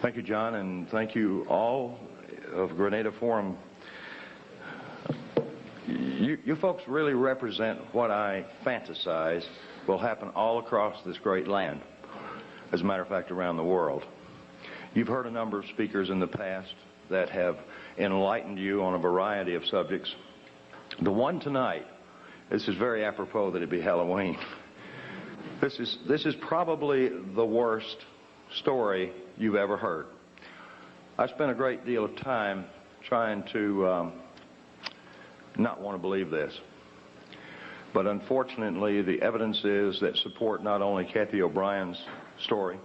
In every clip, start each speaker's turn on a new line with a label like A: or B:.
A: Thank you, John, and thank you all of Grenada Forum. You folks really represent what I fantasize will happen all across this great land, as a matter of fact, around the world. You've heard a number of speakers in the past that have enlightened you on a variety of subjects. The one tonight, this is very apropos that it be Halloween. This is probably the worst story you've ever heard. I spent a great deal of time trying to not want to believe this. But unfortunately, the evidence is that support not only Cathy O'Brien's story,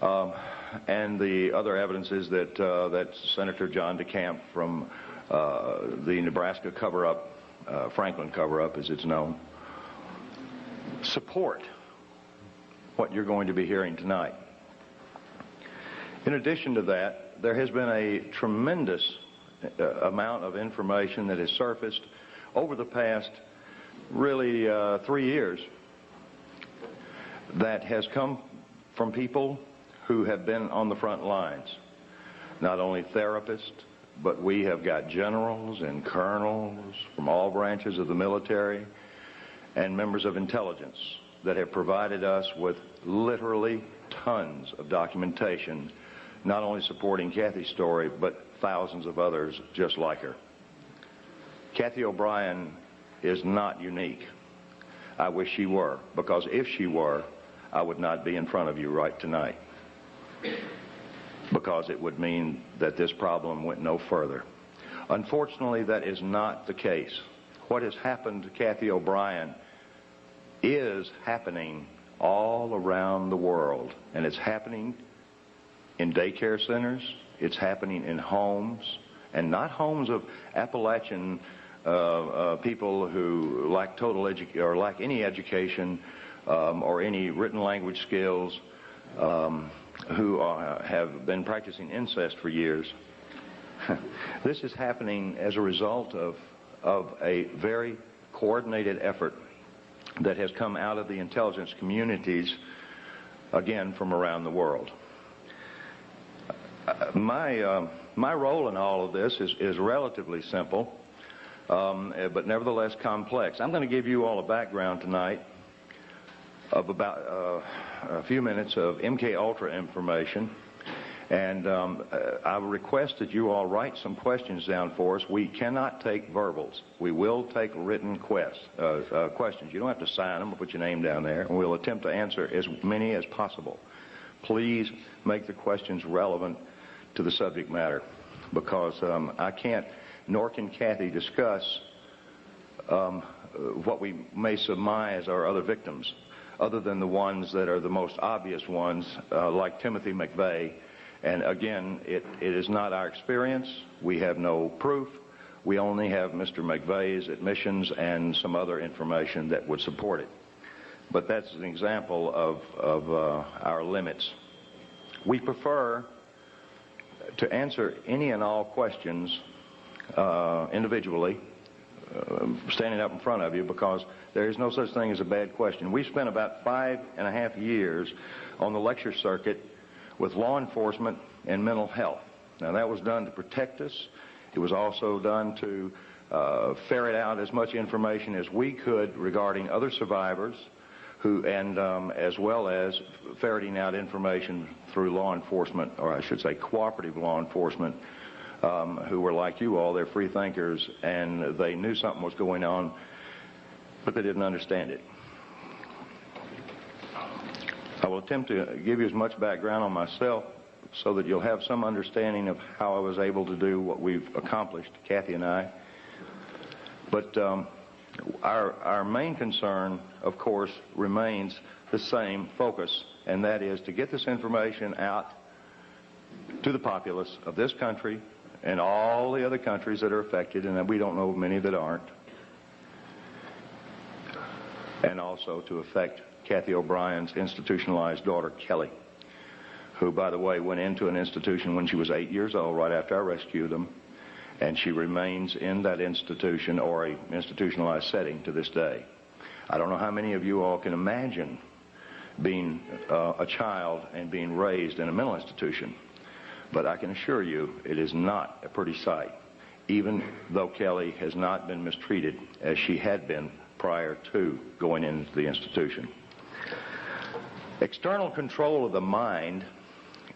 A: and the other evidence is that that Senator John DeCamp from the Nebraska cover-up, Franklin cover-up as it's known, support what you're going to be hearing tonight. In addition to that, there has been a tremendous amount of information that has surfaced over the past really 3 years that has come from people who have been on the front lines. Not only therapists, but we have got generals and colonels from all branches of the military and members of intelligence that have provided us with literally tons of documentation, not only supporting Cathy's story, but thousands of others just like her. Cathy O'Brien is not unique. I wish she were, because if she were, I would not be in front of you right tonight, because it would mean that this problem went no further. Unfortunately, that is not the case. What has happened to Cathy O'Brien is happening all around the world, and it's happening in daycare centers, it's happening in homes, and not homes of Appalachian people who lack or lack any education or any written language skills, who have been practicing incest for years. This is happening as a result of a very coordinated effort that has come out of the intelligence communities, again, from around the world. My role in all of this is relatively simple, but nevertheless complex. I'm going to give you all a background tonight of about a few minutes of MK Ultra information, and I request that you all write some questions down for us. We cannot take verbals. We will take written questions. You don't have to sign them or put your name down there, and we'll attempt to answer as many as possible. Please make the questions relevant to the subject matter, because I can't, nor can Cathy, discuss what we may surmise are other victims, other than the ones that are the most obvious ones, like Timothy McVeigh. And again, it is not our experience. We have no proof. We only have Mr. McVeigh's admissions and some other information that would support it. But that's an example of our limits. We prefer to answer any and all questions individually, standing up in front of you, because there is no such thing as a bad question. We spent about 5.5 years on the lecture circuit with law enforcement and mental health. Now, that was done to protect us. It was also done to ferret out as much information as we could regarding other survivors, and as well as ferreting out information through law enforcement, or I should say cooperative law enforcement, who were like you all. They're free thinkers, and they knew something was going on, but they didn't understand it. I will attempt to give you as much background on myself so that you'll have some understanding of how I was able to do what we've accomplished, Cathy and I. But our main concern, of course, remains the same focus, and that is to get this information out to the populace of this country and all the other countries that are affected, and we don't know many that aren't, and also to affect Cathy O'Brien's institutionalized daughter, Kelly, who, by the way, went into an institution when she was 8 years old, right after I rescued them, and she remains in that institution or a institutionalized setting to this day. I don't know how many of you all can imagine being a child and being raised in a mental institution. But I can assure you it is not a pretty sight, even though Kelly has not been mistreated as she had been prior to going into the institution. External control of the mind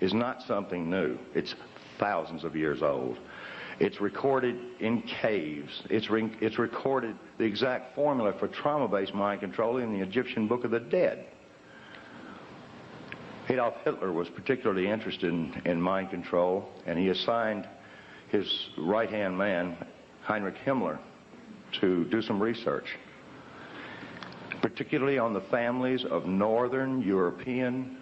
A: is not something new. It's thousands of years old. It's recorded in caves. It's recorded the exact formula for trauma-based mind control in the Egyptian Book of the Dead. Adolf Hitler was particularly interested in mind control, and he assigned his right-hand man, Heinrich Himmler, to do some research, particularly on the families of Northern European,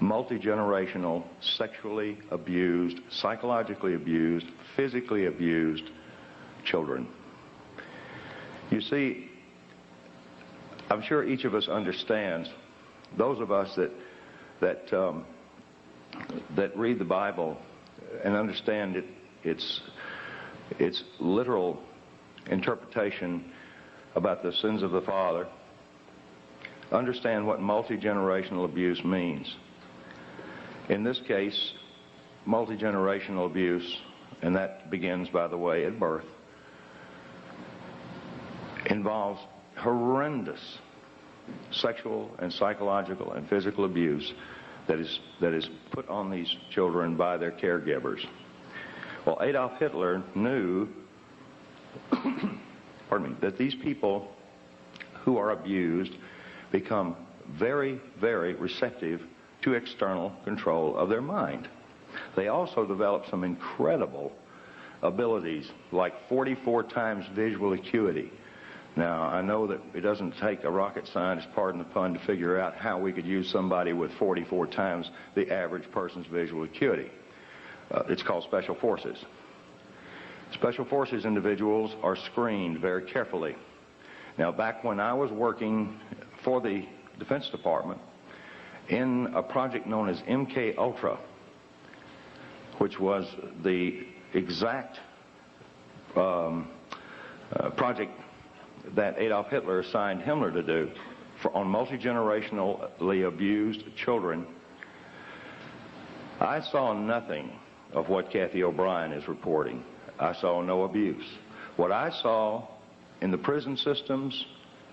A: multi-generational, sexually abused, psychologically abused, physically abused children. You see, I'm sure each of us understands, those of us that read the Bible and understand its literal interpretation about the sins of the father, understand what multi-generational abuse means. In this case, multi-generational abuse, and that begins, by the way, at birth, involves horrendous sexual and psychological and physical abuse that is put on these children by their caregivers. Well, Adolf Hitler knew that these people who are abused become very, very receptive to external control of their mind. They also develop some incredible abilities, like 44 times visual acuity. Now, I know that it doesn't take a rocket scientist, pardon the pun, to figure out how we could use somebody with 44 times the average person's visual acuity. It's called special forces. Special forces individuals are screened very carefully. Now, back when I was working for the Defense Department in a project known as MK Ultra, which was the exact project that Adolf Hitler assigned Himmler to do on multi-generationally abused children, I saw nothing of what Cathy O'Brien is reporting. I saw no abuse. What I saw in the prison systems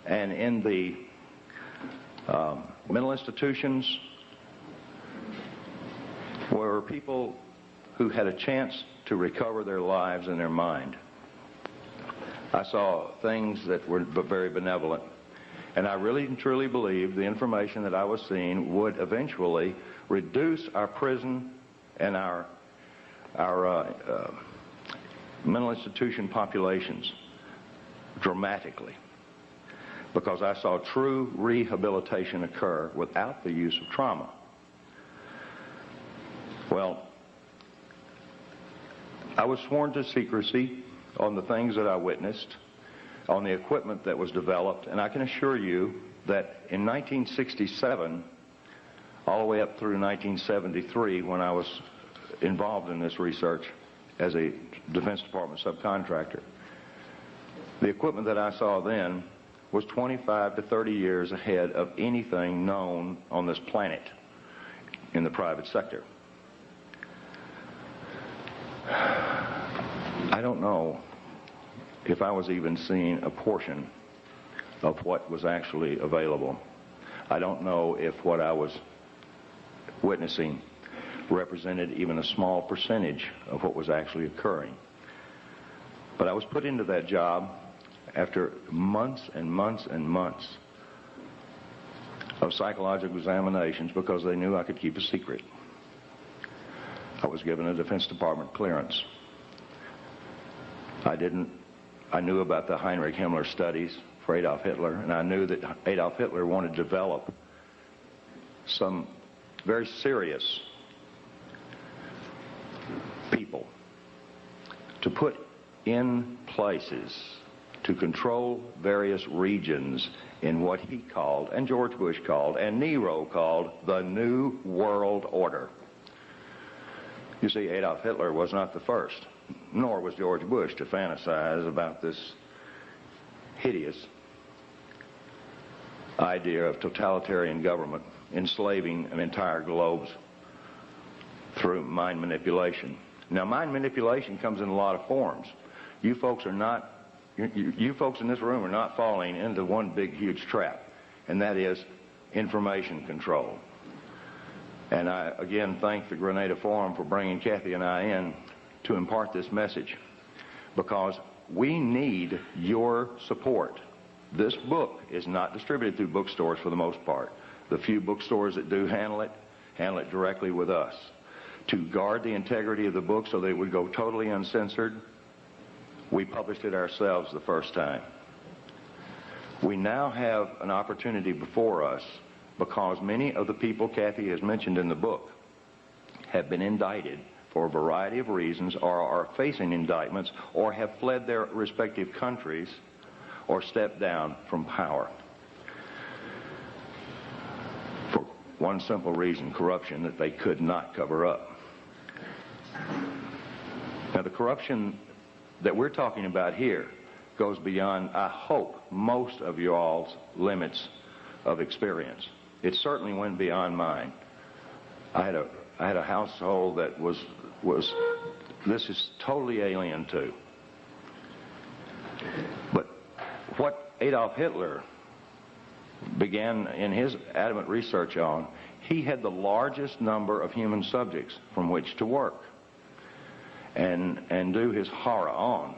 A: and in the mental institutions were people who had a chance to recover their lives and their mind. I saw things that were very benevolent, and I really and truly believe the information that I was seeing would eventually reduce our prison and our mental institution populations dramatically, because I saw true rehabilitation occur without the use of trauma. Well, I was sworn to secrecy on the things that I witnessed, on the equipment that was developed, and I can assure you that in 1967, all the way up through 1973, when I was involved in this research as a Defense Department subcontractor, the equipment that I saw then was 25 to 30 years ahead of anything known on this planet in the private sector. I don't know if I was even seeing a portion of what was actually available. I don't know if what I was witnessing represented even a small percentage of what was actually occurring. But I was put into that job after months and months and months of psychological examinations because they knew I could keep a secret. I was given a Defense Department clearance. I knew about the Heinrich Himmler studies for Adolf Hitler, and I knew that Adolf Hitler wanted to develop some very serious people to put in places to control various regions in what he called, and George Bush called, and Nero called, the New World Order. You see, Adolf Hitler was not the first, nor was George Bush, to fantasize about this hideous idea of totalitarian government enslaving an entire globe through mind manipulation. Now, mind manipulation comes in a lot of forms. You folks in this room are not falling into one big, huge trap, and that is information control. And I, again, thank the Grenada Forum for bringing Cathy and I in to impart this message, because we need your support. This book is not distributed through bookstores for the most part. The few bookstores that do handle it directly with us. To guard the integrity of the book so that it would go totally uncensored, we published it ourselves the first time. We now have an opportunity before us because many of the people Cathy has mentioned in the book have been indicted for a variety of reasons, or are facing indictments, or have fled their respective countries, or stepped down from power. For one simple reason: corruption that they could not cover up. Now, the corruption that we're talking about here goes beyond, I hope, most of you all's limits of experience. It certainly went beyond mine. I had a household that was this is totally alien to. But what Adolf Hitler began in his adamant research on, he had the largest number of human subjects from which to work and do his horror on.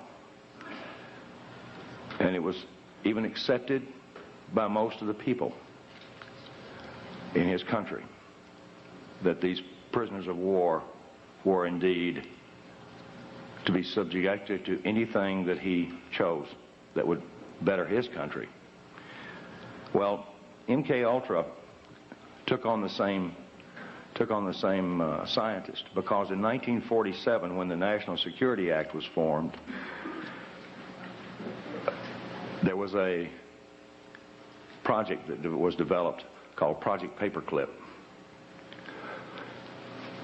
A: And it was even accepted by most of the people in his country that these prisoners of war were indeed to be subjected to anything that he chose that would better his country. Well, MK Ultra took on the same scientist, because in 1947, when the National Security Act was formed, there was a project that was developed called Project Paperclip.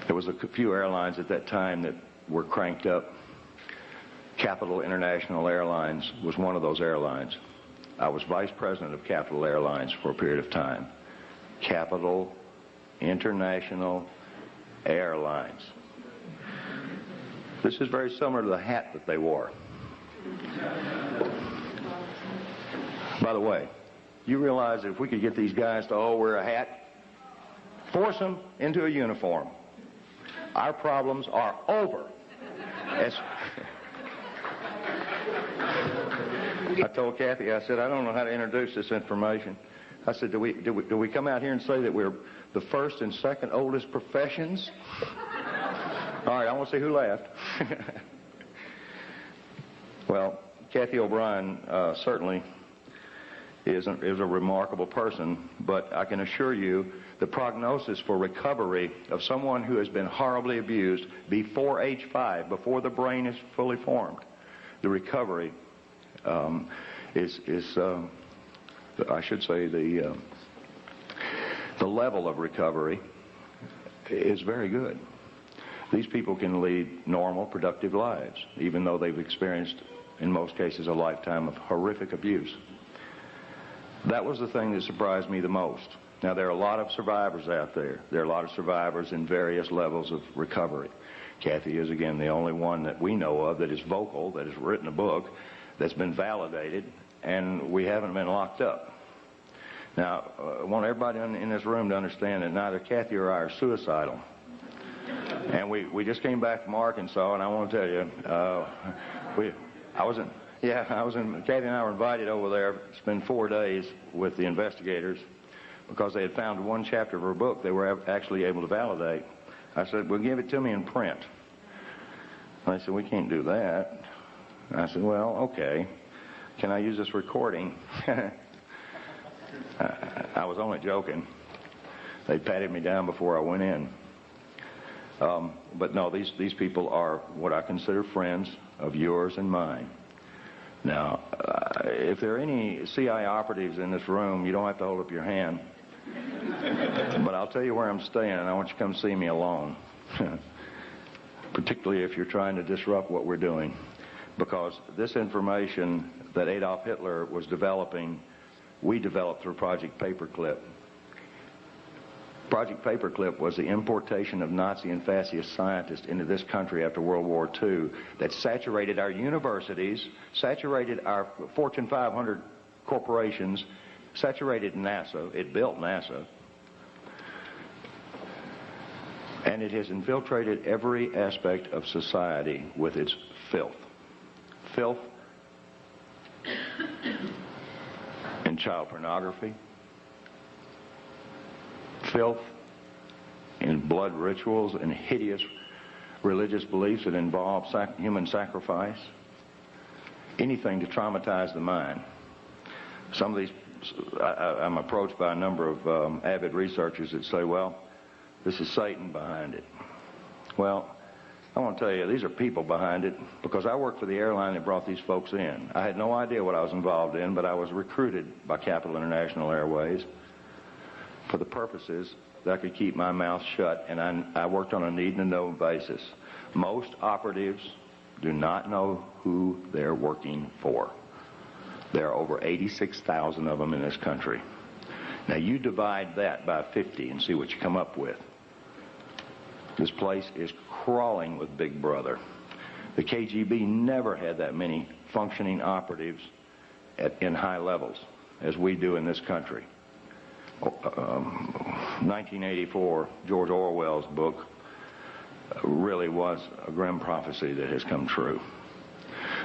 A: There was a few airlines at that time that were cranked up. Capital International Airlines was one of those airlines. I was vice president of Capital Airlines for a period of time. Capital International Airlines. This is very similar to the hat that they wore. By the way, you realize that if we could get these guys to all wear a hat, force them into a uniform, our problems are over. I told Cathy, I said, I don't know how to introduce this information. I said, do we come out here and say that we're the first and second oldest professions? All right, I want to see who laughed. Well, Cathy O'Brien certainly is a remarkable person, but I can assure you the prognosis for recovery of someone who has been horribly abused before age 5, before the brain is fully formed, the recovery I should say the level of recovery is very good. These people can lead normal, productive lives, even though they've experienced, in most cases, a lifetime of horrific abuse. That was the thing that surprised me the most. Now, there are a lot of survivors out there. There are a lot of survivors in various levels of recovery. Cathy is, again, the only one that we know of that is vocal, that has written a book, that's been validated, and we haven't been locked up. Now, I want everybody in this room to understand that neither Cathy or I are suicidal. And we just came back from Arkansas, and I want to tell you, Cathy and I were invited over there to spend 4 days with the investigators because they had found one chapter of her book they were actually able to validate. I said, well, give it to me in print. And they said, we can't do that. I said, well, okay. Can I use this recording? I was only joking. They patted me down before I went in. But no, these people are what I consider friends of yours and mine. Now, if there are any CIA operatives in this room, you don't have to hold up your hand. But I'll tell you where I'm staying, and I want you to come see me alone. Particularly if you're trying to disrupt what we're doing. Because this information that Adolf Hitler was developing we developed through Project Paperclip. Project Paperclip was the importation of Nazi and fascist scientists into this country after World War II that saturated our universities, saturated our Fortune 500 corporations, saturated NASA. It built NASA. And it has infiltrated every aspect of society with its filth. Filth in child pornography, filth in blood rituals and hideous religious beliefs that involve human sacrifice, anything to traumatize the mind. Some of these, I'm approached by a number of avid researchers that say, well, this is Satan behind it. Well, I want to tell you, these are people behind it, because I worked for the airline that brought these folks in. I had no idea what I was involved in, but I was recruited by Capital International Airways for the purposes that I could keep my mouth shut, and I worked on a need-to-know basis. Most operatives do not know who they're working for. There are over 86,000 of them in this country. Now you divide that by 50 and see what you come up with. This place is crawling with Big Brother. The KGB never had that many functioning operatives in high levels as we do in this country. 1984, George Orwell's book, really was a grim prophecy that has come true.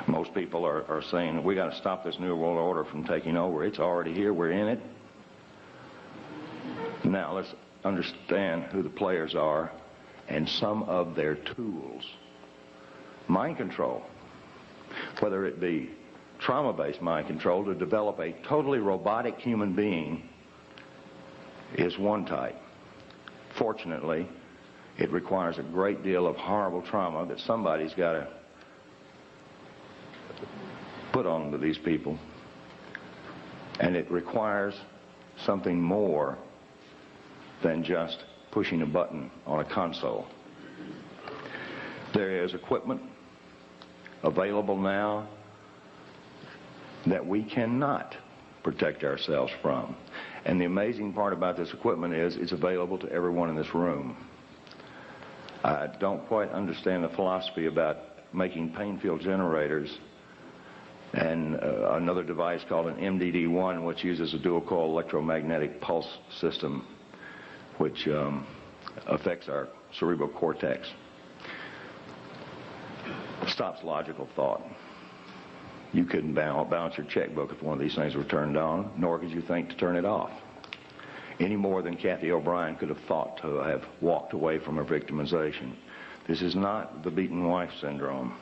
A: Most people are saying, we got to stop this New World Order from taking over. It's already here. We're in it. Now let's understand who the players are and some of their tools. Mind control, whether it be trauma-based mind control to develop a totally robotic human being, is one type. Fortunately, it requires a great deal of horrible trauma that somebody's got to put on to these people. And it requires something more than just pushing a button on a console. There is equipment available now that we cannot protect ourselves from. And the amazing part about this equipment is it's available to everyone in this room. I don't quite understand the philosophy about making pain field generators and another device called an MDD-1, which uses a dual-coil electromagnetic pulse system, which affects our cerebral cortex. Stops logical thought. You couldn't balance your checkbook if one of these things were turned on, nor could you think to turn it off. Any more than Cathy O'Brien could have thought to have walked away from her victimization. This is not the beaten wife syndrome.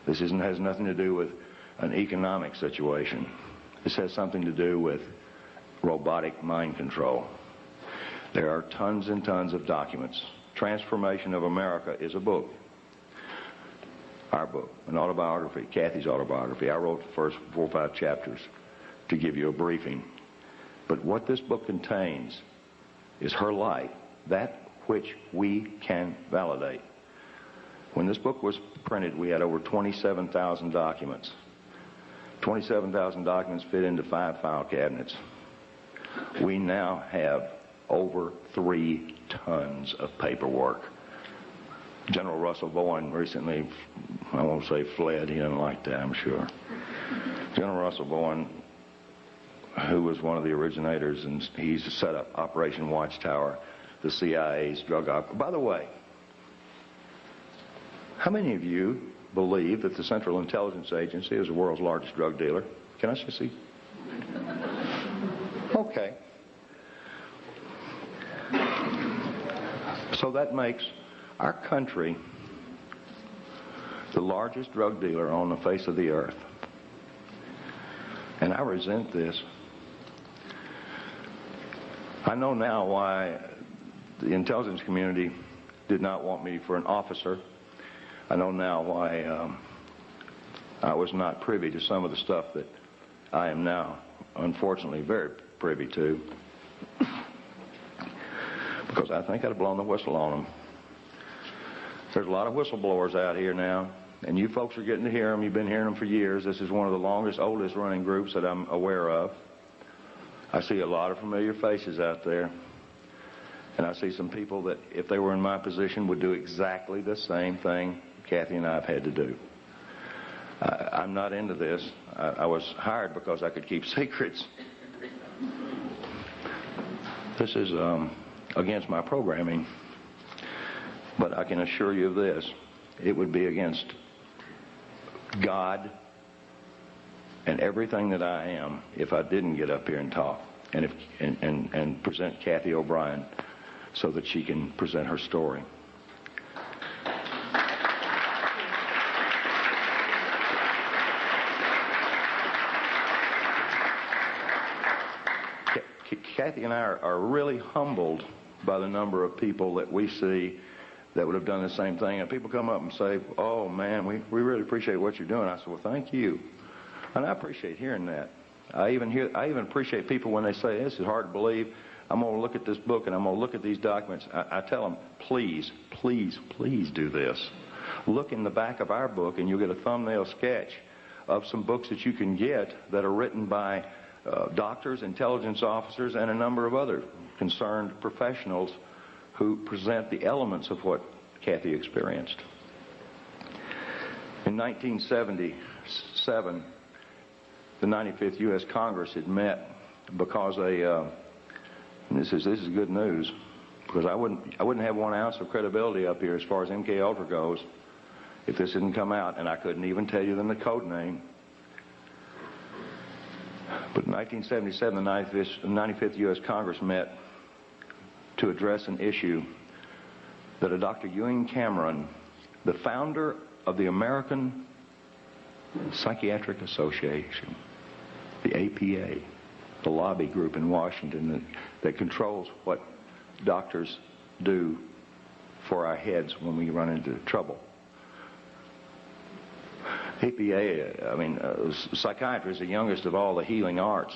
A: This has nothing to do with an economic situation. This has something to do with robotic mind control. There are tons and tons of documents. Transformation of America is a book. Our book, an autobiography, Cathy's autobiography. I wrote the first 4 or 5 chapters to give you a briefing. But what this book contains is her life, that which we can validate. When this book was printed, we had over 27,000 documents. 27,000 documents fit into 5 file cabinets. We now have over 3 tons of paperwork. General Russell Bowen recently, I won't say fled, he didn't like that, I'm sure. General Russell Bowen, who was one of the originators, and he's set up Operation Watchtower, the CIA's drug op. By the way, how many of you believe that the Central Intelligence Agency is the world's largest drug dealer? Can I see? Okay. So that makes our country the largest drug dealer on the face of the earth. And I resent this. I know now why the intelligence community did not want me for an officer. I know now why I was not privy to some of the stuff that I am now, unfortunately, very privy to. Because I think I'd have blown the whistle on them. There's a lot of whistleblowers out here now, and you folks are getting to hear them. You've been hearing them for years. This is one of the longest, oldest running groups that I'm aware of. I see a lot of familiar faces out there, and I see some people that, if they were in my position, would do exactly the same thing Cathy and I have had to do. I'm not into this. I was hired because I could keep secrets. This is against my programming, but I can assure you of this. It would be against God and everything that I am if I didn't get up here and talk and present Cathy O'Brien so that she can present her story. Cathy and I are really humbled by the number of people that we see that would have done the same thing. And people come up and say, "Oh, man, we really appreciate what you're doing." I said, "Well, thank you." And I appreciate hearing that. I even appreciate people when they say, "This is hard to believe. I'm going to look at this book and I'm going to look at these documents." I tell them, please, please, please do this. Look in the back of our book and you'll get a thumbnail sketch of some books that you can get that are written by doctors, intelligence officers, and a number of other concerned professionals who present the elements of what Cathy experienced. In 1977, the 95th U.S. Congress had met because and this is good news, because I wouldn't have 1 ounce of credibility up here as far as MK Ultra goes if this didn't come out, and I couldn't even tell you the code name. But in 1977, the 95th U.S. Congress met to address an issue that a Dr. Ewing Cameron, the founder of the American Psychiatric Association, the APA, the lobby group in Washington that controls what doctors do for our heads when we run into trouble. APA, psychiatry is the youngest of all the healing arts,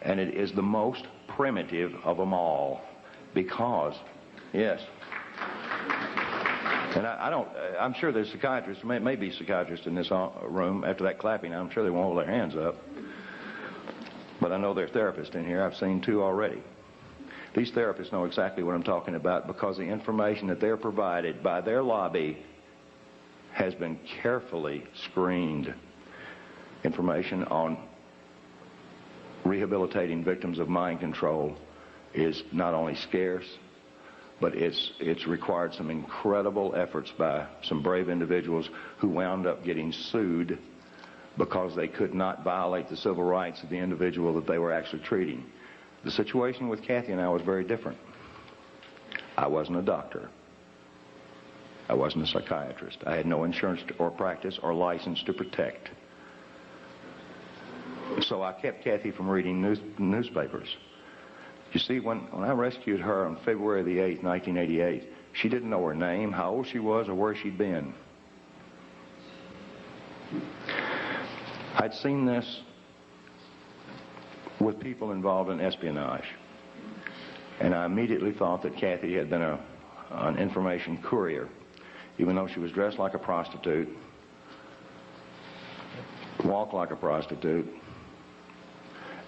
A: and it is the most primitive of them all because, yes, and I'm sure there's psychiatrists, may be psychiatrists in this room after that clapping. I'm sure they won't hold their hands up, but I know there's therapists in here. I've seen 2 already. These therapists know exactly what I'm talking about because the information that they're provided by their lobby has been carefully screened. Information on rehabilitating victims of mind control is not only scarce, but it's required some incredible efforts by some brave individuals who wound up getting sued because they could not violate the civil rights of the individual that they were actually treating. The situation with Cathy and I was very different. I wasn't a doctor. I wasn't a psychiatrist. I had no insurance or practice or license to protect. So I kept Cathy from reading newspapers. You see, when I rescued her on February the 8th, 1988, she didn't know her name, how old she was, or where she'd been. I'd seen this with people involved in espionage, and I immediately thought that Cathy had been an information courier. Even though she was dressed like a prostitute, walked like a prostitute,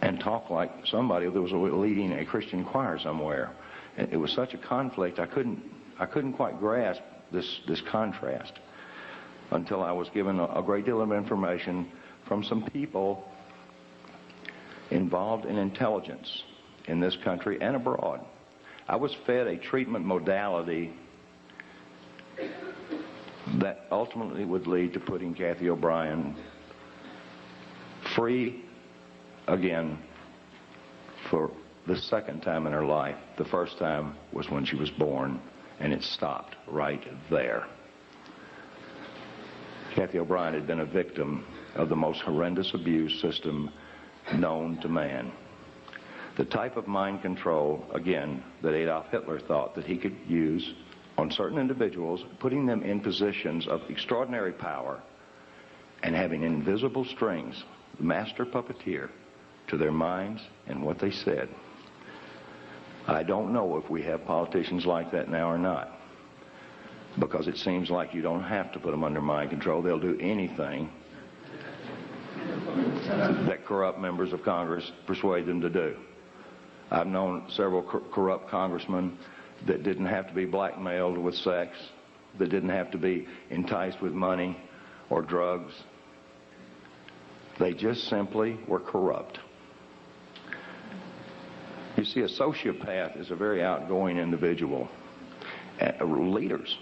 A: and talked like somebody that was leading a Christian choir somewhere. And it was such a conflict, I couldn't quite grasp this contrast until I was given a great deal of information from some people involved in intelligence in this country and abroad. I was fed a treatment modality that ultimately would lead to putting Cathy O'Brien free again for the second time in her life. The first time was when she was born, and it stopped right there. Cathy O'Brien had been a victim of the most horrendous abuse system known to man. The type of mind control, again, that Adolf Hitler thought that he could use on certain individuals, putting them in positions of extraordinary power and having invisible strings, the master puppeteer, to their minds and what they said. I don't know if we have politicians like that now or not, because it seems like you don't have to put them under mind control. They'll do anything that corrupt members of Congress persuade them to do. I've known several corrupt congressmen that didn't have to be blackmailed with sex, that didn't have to be enticed with money or drugs. They just simply were corrupt. You see, a sociopath is a very outgoing individual. Leaders.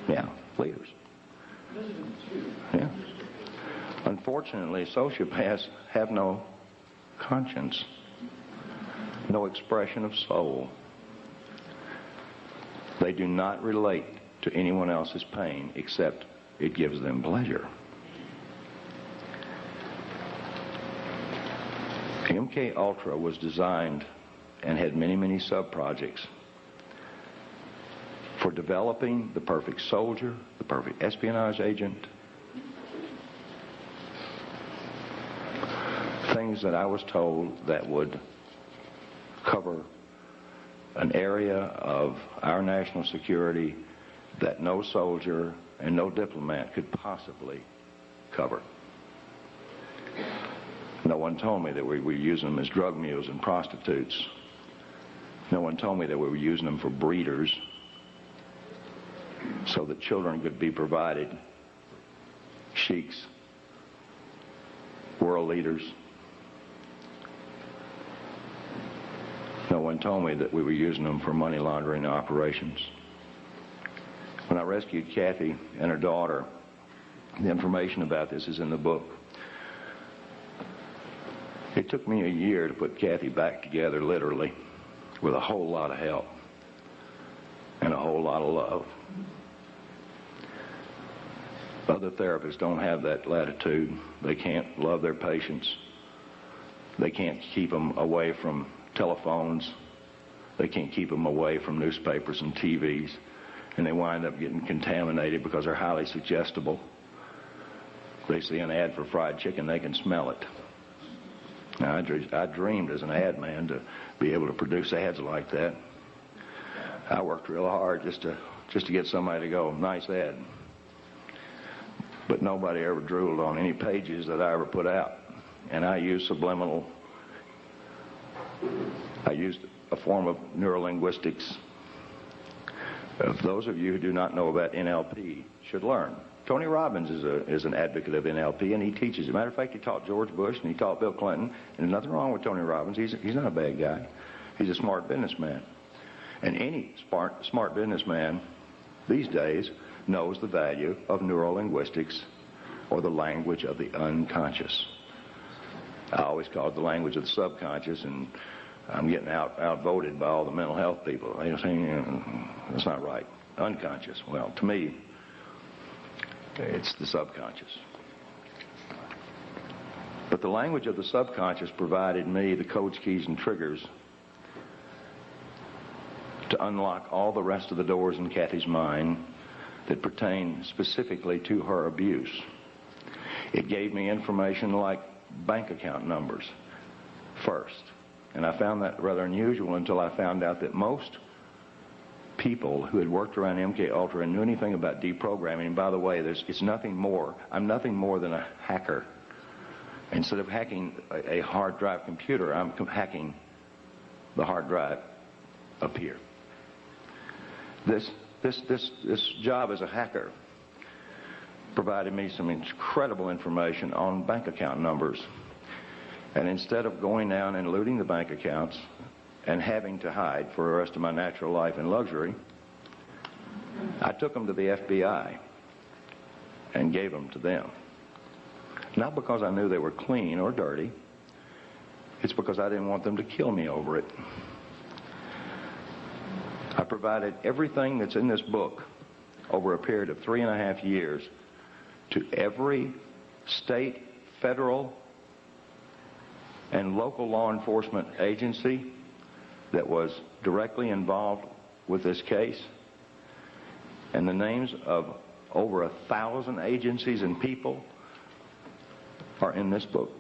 A: Yeah, leaders. Yeah. Unfortunately, sociopaths have no conscience, no expression of soul. They do not relate to anyone else's pain except it gives them pleasure. MK Ultra was designed and had many, many sub-projects for developing the perfect soldier, the perfect espionage agent, things that I was told that would cover an area of our national security that no soldier and no diplomat could possibly cover. No one told me that we were using them as drug mules and prostitutes. No one told me that we were using them for breeders so that children could be provided sheiks, world leaders. No one told me that we were using them for money laundering operations. When I rescued Cathy and her daughter, the information about this is in the book. It took me a year to put Cathy back together, literally, with a whole lot of help and a whole lot of love. Other therapists don't have that latitude. They can't love their patients. They can't keep them away from telephones. They can't keep them away from newspapers and TVs. And they wind up getting contaminated because they're highly suggestible. They see an ad for fried chicken, they can smell it. Now, I dreamed as an ad man to be able to produce ads like that. I worked real hard just to get somebody to go, nice ad. But nobody ever drooled on any pages that I ever put out. And I used subliminal, I used a form of neurolinguistics. Those of you who do not know about NLP should learn. Tony Robbins is an advocate of NLP, and he teaches. As a matter of fact, he taught George Bush and he taught Bill Clinton. And there's nothing wrong with Tony Robbins. He's not a bad guy. He's a smart businessman. And any smart businessman these days knows the value of neurolinguistics, or the language of the unconscious. I always call it the language of the subconscious, and I'm getting outvoted by all the mental health people. They're saying, that's not right. Unconscious. Well, to me, it's the subconscious. But the language of the subconscious provided me the codes, keys, and triggers to unlock all the rest of the doors in Cathy's mind that pertain specifically to her abuse. It gave me information like bank account numbers first. And I found that rather unusual until I found out that most people who had worked around MK Ultra and knew anything about deprogramming, and by the way, it's nothing more. I'm nothing more than a hacker. Instead of hacking a hard drive computer, I'm hacking the hard drive up here. This job as a hacker provided me some incredible information on bank account numbers. And instead of going down and looting the bank accounts and having to hide for the rest of my natural life in luxury, I took them to the FBI and gave them to them. Not because I knew they were clean or dirty. It's because I didn't want them to kill me over it. I provided everything that's in this book over a period of 3.5 years to every state, federal, and local law enforcement agency that was directly involved with this case. And the names of over 1,000 agencies and people are in this book.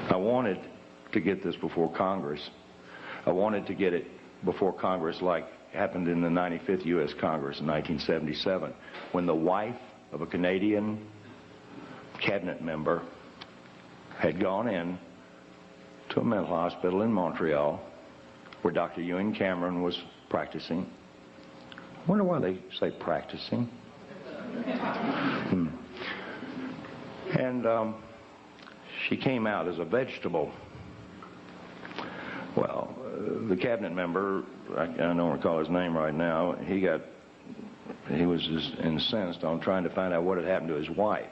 A: I wanted to get this before Congress. I wanted to get it before Congress like happened in the 95th U.S. Congress in 1977, when the wife of a Canadian cabinet member had gone in to a mental hospital in Montreal where Dr. Ewan Cameron was practicing. I wonder why they say practicing. And she came out as a vegetable. Well, the cabinet member, I don't recall his name right now, he was just incensed on trying to find out what had happened to his wife.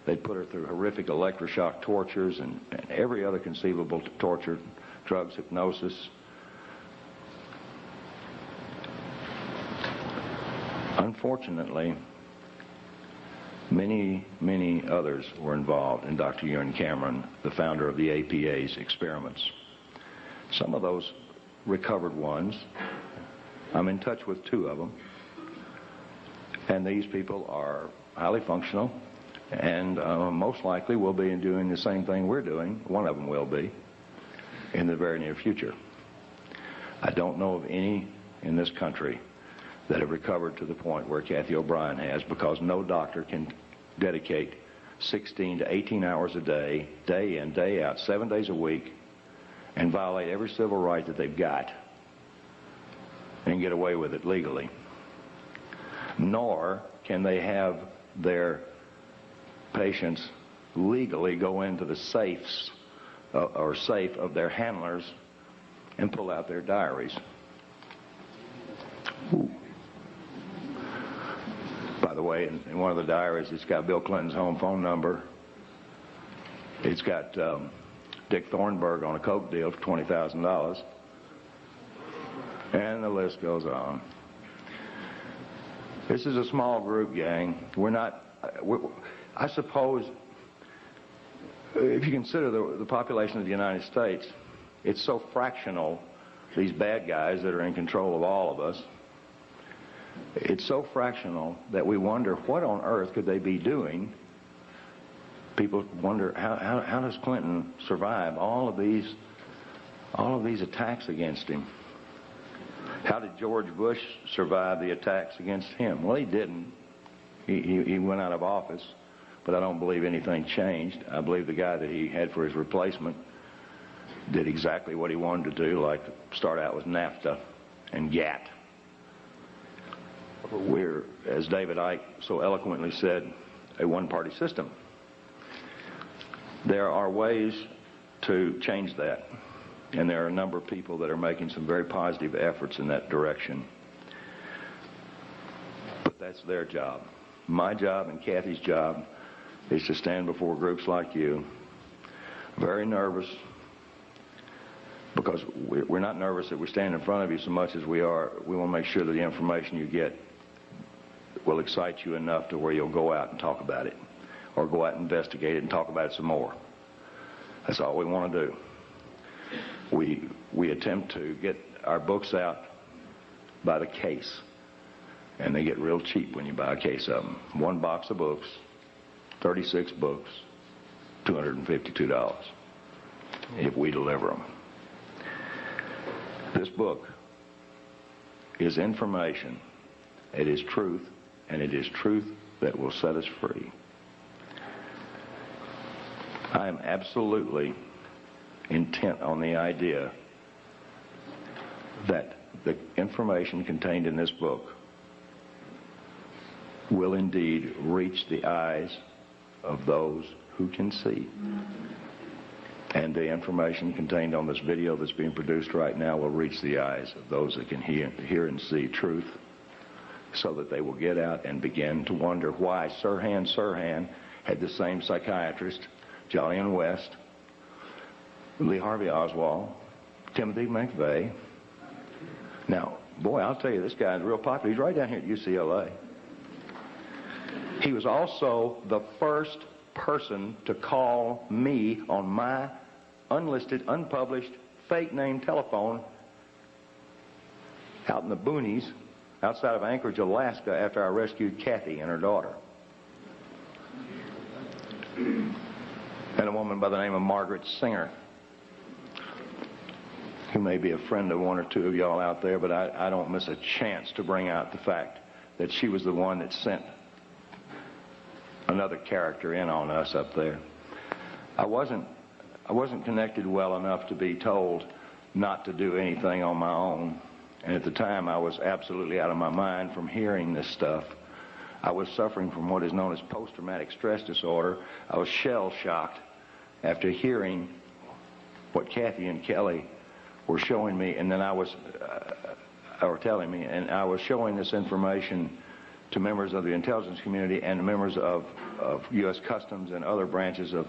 A: They'd put her through horrific electroshock tortures and every other conceivable torture, drugs, hypnosis. Unfortunately, many others were involved in Dr. Ewan Cameron, the founder of the APA's experiments. Some of those recovered ones, I'm in touch with 2 of them, and these people are highly functional and most likely will be doing the same thing we're doing. One of them will be in the very near future. I don't know of any in this country that have recovered to the point where Cathy O'Brien has, because no doctor can dedicate 16 to 18 hours a day, day in, day out, 7 days a week, and violate every civil right that they've got and get away with it legally. Nor can they have their patients legally go into the safes or safe of their handlers and pull out their diaries. Ooh. By the way, in one of the diaries, it's got Bill Clinton's home phone number. It's got Dick Thornburg on a coke deal for $20,000. And the list goes on. This is a small group, gang. I suppose, if you consider the population of the United States, it's so fractional, these bad guys that are in control of all of us, it's so fractional that we wonder what on earth could they be doing. People wonder how does Clinton survive all of these attacks against him? How did George Bush survive the attacks against him? Well, he didn't. He went out of office, but I don't believe anything changed. I believe the guy that he had for his replacement did exactly what he wanted to do, like start out with NAFTA and GATT. We're, as David Icke so eloquently said, a one-party system. There are ways to change that, and there are a number of people that are making some very positive efforts in that direction. But that's their job. My job and Cathy's job is to stand before groups like you, very nervous, because we're not nervous that we stand in front of you so much as we want to make sure that the information you get will excite you enough to where you'll go out and talk about it, or go out and investigate it and talk about it some more. That's all we want to do. We attempt to get our books out by the case, and they get real cheap when you buy a case of them. One box of books, 36 books, $252, if we deliver them. This book is information. It is truth, and it is truth that will set us free. I am absolutely intent on the idea that the information contained in this book will indeed reach the eyes of those who can see. And the information contained on this video that's being produced right now will reach the eyes of those that can hear and see truth, so that they will get out and begin to wonder why Sirhan had the same psychiatrist, Jolyon West, Lee Harvey Oswald, Timothy McVeigh. Now, boy, I'll tell you, this guy's real popular. He's right down here at UCLA. He was also the first person to call me on my unlisted, unpublished, fake name telephone out in the boonies outside of Anchorage, Alaska, after I rescued Cathy and her daughter. And a woman by the name of Margaret Singer, who may be a friend of one or two of y'all out there, but I don't miss a chance to bring out the fact that she was the one that sent another character in on us up there. I wasn't I wasn't connected well enough to be told not to do anything on my own. And at the time, I was absolutely out of my mind from hearing this stuff. I was suffering from what is known as post-traumatic stress disorder. I was shell-shocked after hearing what Cathy and Kelly were showing me, and then or telling me, and I was showing this information to members of the intelligence community and members of U.S. Customs and other branches of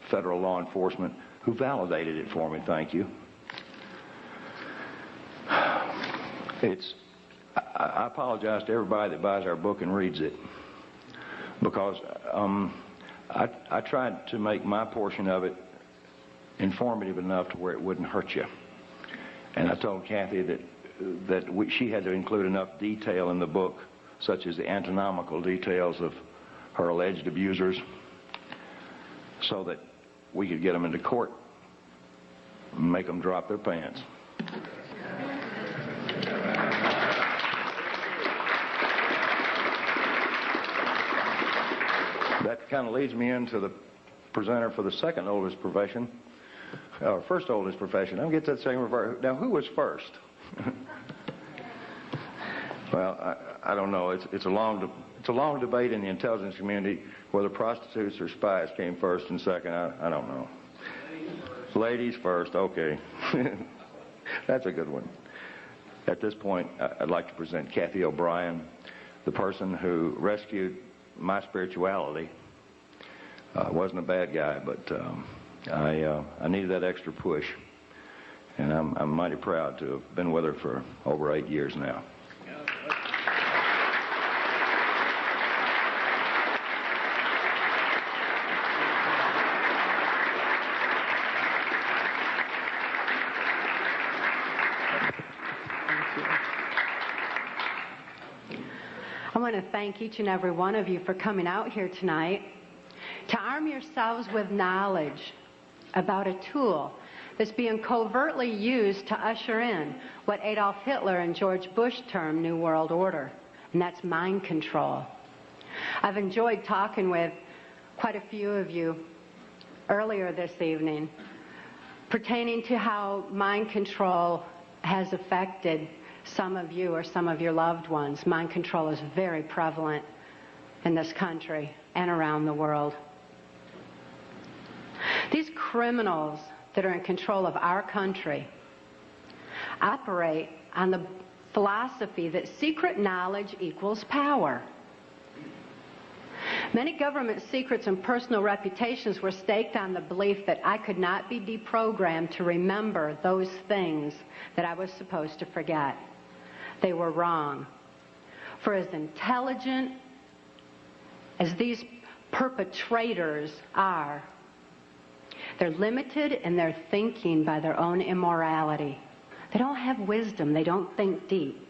A: federal law enforcement who validated it for me. Thank you. I apologize to everybody that buys our book and reads it, because I tried to make my portion of it informative enough to where it wouldn't hurt you. And I told Cathy that she had to include enough detail in the book, such as the anatomical details of her alleged abusers, so that we could get them into court and make them drop their pants. That kind of leads me into the presenter for the second oldest profession, or first oldest profession. I'll get to that second reverse. Now, who was first? Well, I don't know. It's a long debate in the intelligence community whether prostitutes or spies came first and second. I don't know. Ladies first. Okay. That's a good one. At this point, I'd like to present Cathy O'Brien, the person who rescued my spirituality. Wasn't a bad guy, but I needed that extra push, and I'm mighty proud to have been with her for over 8 years now.
B: I want to thank each and every one of you for coming out here tonight to arm yourselves with knowledge about a tool that's being covertly used to usher in what Adolf Hitler and George Bush termed New World Order, and that's mind control. I've enjoyed talking with quite a few of you earlier this evening pertaining to how mind control has affected some of you or some of your loved ones. Mind control is very prevalent in this country and around the world. These criminals that are in control of our country operate on the philosophy that secret knowledge equals power. Many government secrets and personal reputations were staked on the belief that I could not be deprogrammed to remember those things that I was supposed to forget. They were wrong. For as intelligent as these perpetrators are, they're limited in their thinking by their own immorality. They don't have wisdom. They don't think deep.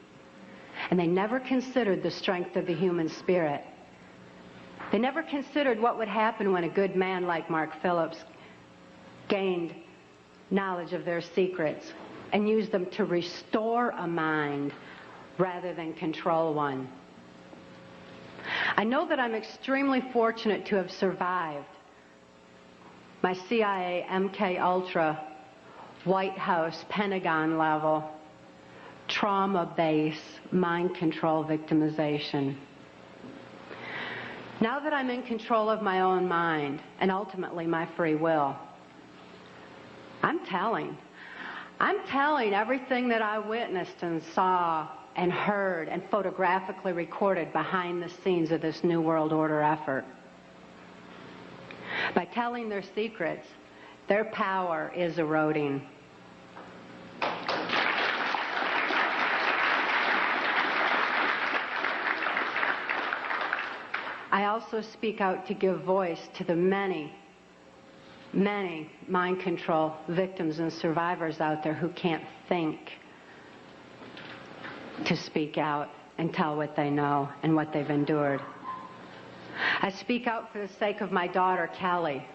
B: And they never considered the strength of the human spirit. They never considered what would happen when a good man like Mark Phillips gained knowledge of their secrets and used them to restore a mind rather than control one. I know that I'm extremely fortunate to have survived my CIA, MK Ultra, White House, Pentagon level, trauma base, mind control victimization. Now that I'm in control of my own mind and ultimately my free will, I'm telling everything that I witnessed and saw and heard and photographically recorded behind the scenes of this New World Order effort. By telling their secrets, their power is eroding. I also speak out to give voice to the many, many mind control victims and survivors out there who can't think to speak out and tell what they know and what they've endured. I speak out for the sake of my daughter, Kelly,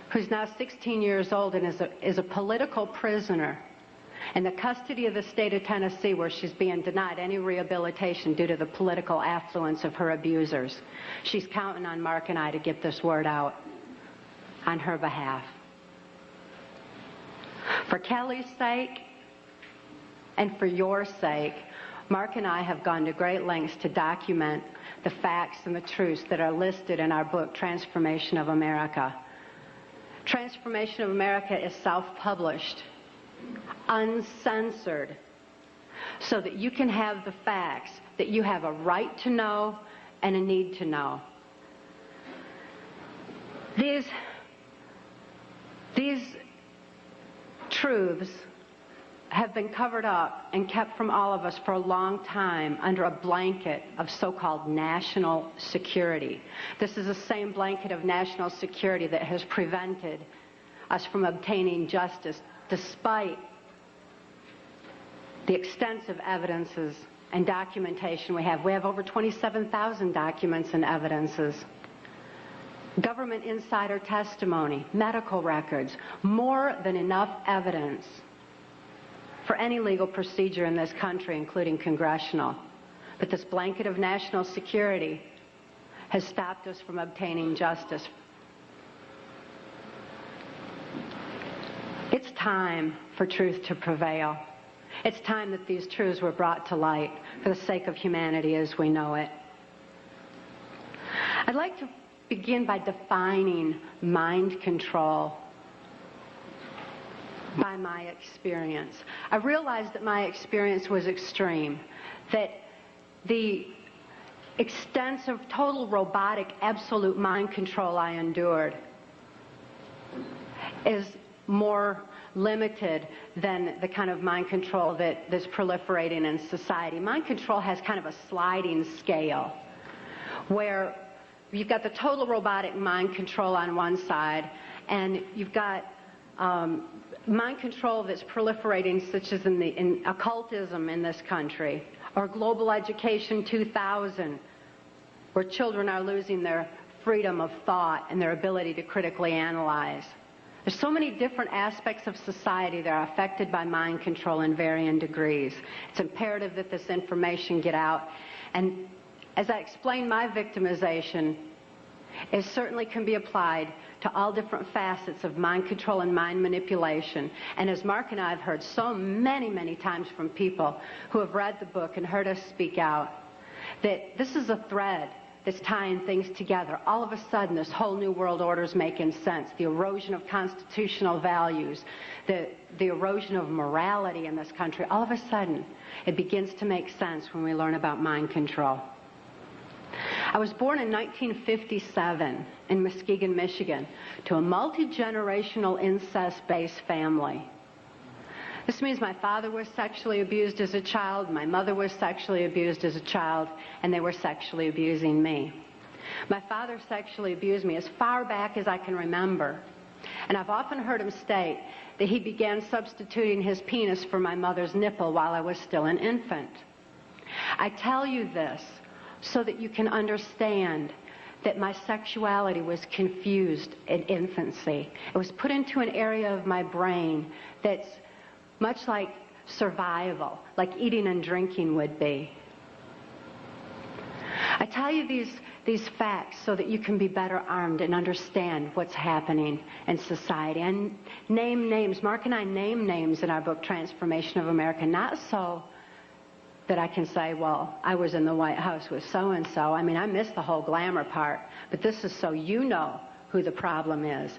B: who's now 16 years old and is a political prisoner in the custody of the state of Tennessee, where she's being denied any rehabilitation due to the political affluence of her abusers. She's counting on Mark and I to get this word out on her behalf. For Kelly's sake and for your sake, Mark and I have gone to great lengths to document the facts and the truths that are listed in our book, Transformation of America. Transformation of America is self-published, uncensored, so that you can have the facts that you have a right to know and a need to know. These truths have been covered up and kept from all of us for a long time under a blanket of so-called national security. This is the same blanket of national security that has prevented us from obtaining justice despite the extensive evidences and documentation we have. We have over 27,000 documents and evidences. Government insider testimony, medical records, more than enough evidence for any legal procedure in this country, including congressional. But this blanket of national security has stopped us from obtaining justice. It's time for truth to prevail. It's time that these truths were brought to light for the sake of humanity as we know it. I'd like to begin by defining mind control by my experience. I realized that my experience was extreme, that the extensive, total robotic, absolute mind control I endured is more limited than the kind of mind control that's proliferating in society. Mind control has kind of a sliding scale where you've got the total robotic mind control on one side, and you've got mind control that's proliferating, such as in occultism in this country, or Global Education 2000, where children are losing their freedom of thought and their ability to critically analyze. There's so many different aspects of society that are affected by mind control in varying degrees. It's imperative that this information get out. And as I explained, my victimization, it certainly can be applied to all different facets of mind control and mind manipulation. And as Mark and I have heard so many, many times from people who have read the book and heard us speak out, that this is a thread that's tying things together. All of a sudden, this whole new world order is making sense. The erosion of constitutional values, the erosion of morality in this country, all of a sudden, it begins to make sense when we learn about mind control. I was born in 1957 in Muskegon, Michigan, to a multi-generational incest-based family. This means my father was sexually abused as a child, my mother was sexually abused as a child, and they were sexually abusing me. My father sexually abused me as far back as I can remember, and I've often heard him state that he began substituting his penis for my mother's nipple while I was still an infant. I tell you this so that you can understand that my sexuality was confused in infancy. It was put into an area of my brain that's much like survival, like eating and drinking would be. I tell you these facts so that you can be better armed and understand what's happening in society. And name names. Mark and I name names in our book, Transformation of America, not so that I can say, well, I was in the White House with so-and-so. I mean, I missed the whole glamour part. But this is so you know who the problem is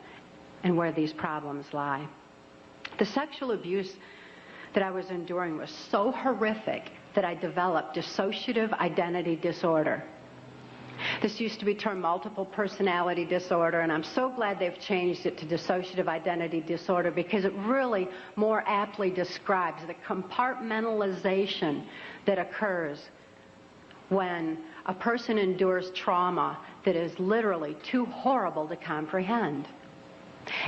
B: and where these problems lie. The sexual abuse that I was enduring was so horrific that I developed dissociative identity disorder. This used to be termed multiple personality disorder, and I'm so glad they've changed it to dissociative identity disorder because it really more aptly describes the compartmentalization that occurs when a person endures trauma that is literally too horrible to comprehend.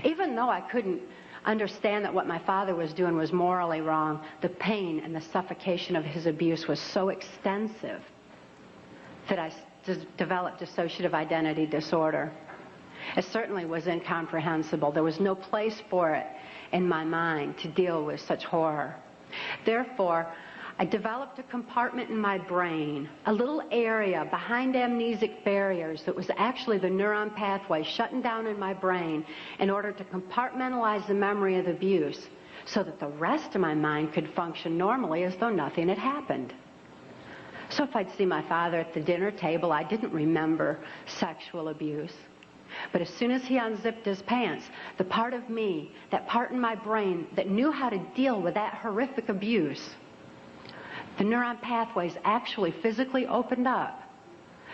B: Even though I couldn't understand that what my father was doing was morally wrong, the pain and the suffocation of his abuse was so extensive that I developed dissociative identity disorder. It certainly was incomprehensible. There was no place for it in my mind to deal with such horror. Therefore, I developed a compartment in my brain, a little area behind amnesic barriers that was actually the neuron pathway shutting down in my brain in order to compartmentalize the memory of the abuse so that the rest of my mind could function normally as though nothing had happened. So if I'd see my father at the dinner table, I didn't remember sexual abuse. But as soon as he unzipped his pants, the part of me, that part in my brain that knew how to deal with that horrific abuse, the neuron pathways actually physically opened up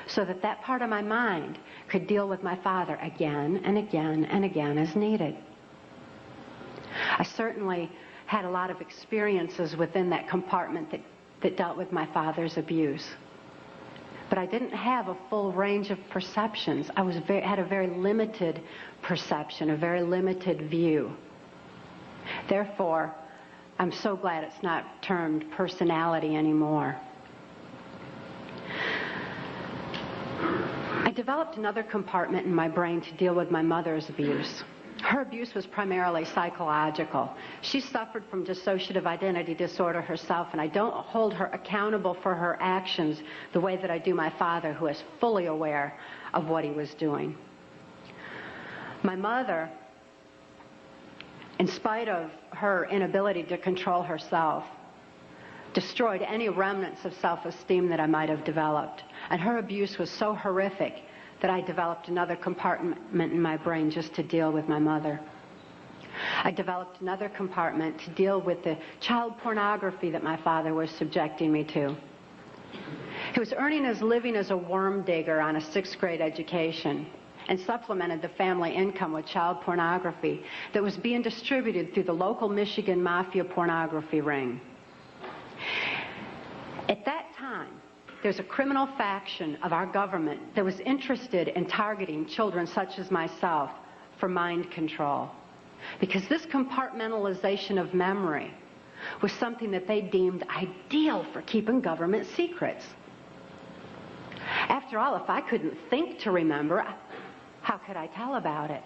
B: so that that part of my mind could deal with my father again and again and again as needed. I certainly had a lot of experiences within that compartment that dealt with my father's abuse. But I didn't have a full range of perceptions. I had a very limited perception, a very limited view. Therefore, I'm so glad it's not termed personality anymore. I developed another compartment in my brain to deal with my mother's abuse. Her abuse was primarily psychological. She suffered from dissociative identity disorder herself, and I don't hold her accountable for her actions the way that I do my father, who is fully aware of what he was doing. My mother, in spite of her inability to control herself, destroyed any remnants of self-esteem that I might have developed. And her abuse was so horrific that I developed another compartment in my brain just to deal with my mother. I developed another compartment to deal with the child pornography that my father was subjecting me to. He was earning his living as a worm digger on a 6th grade education and supplemented the family income with child pornography that was being distributed through the local Michigan mafia pornography ring. At that time, there's a criminal faction of our government that was interested in targeting children such as myself for mind control, because this compartmentalization of memory was something that they deemed ideal for keeping government secrets. After all, if I couldn't think to remember, how could I tell about it?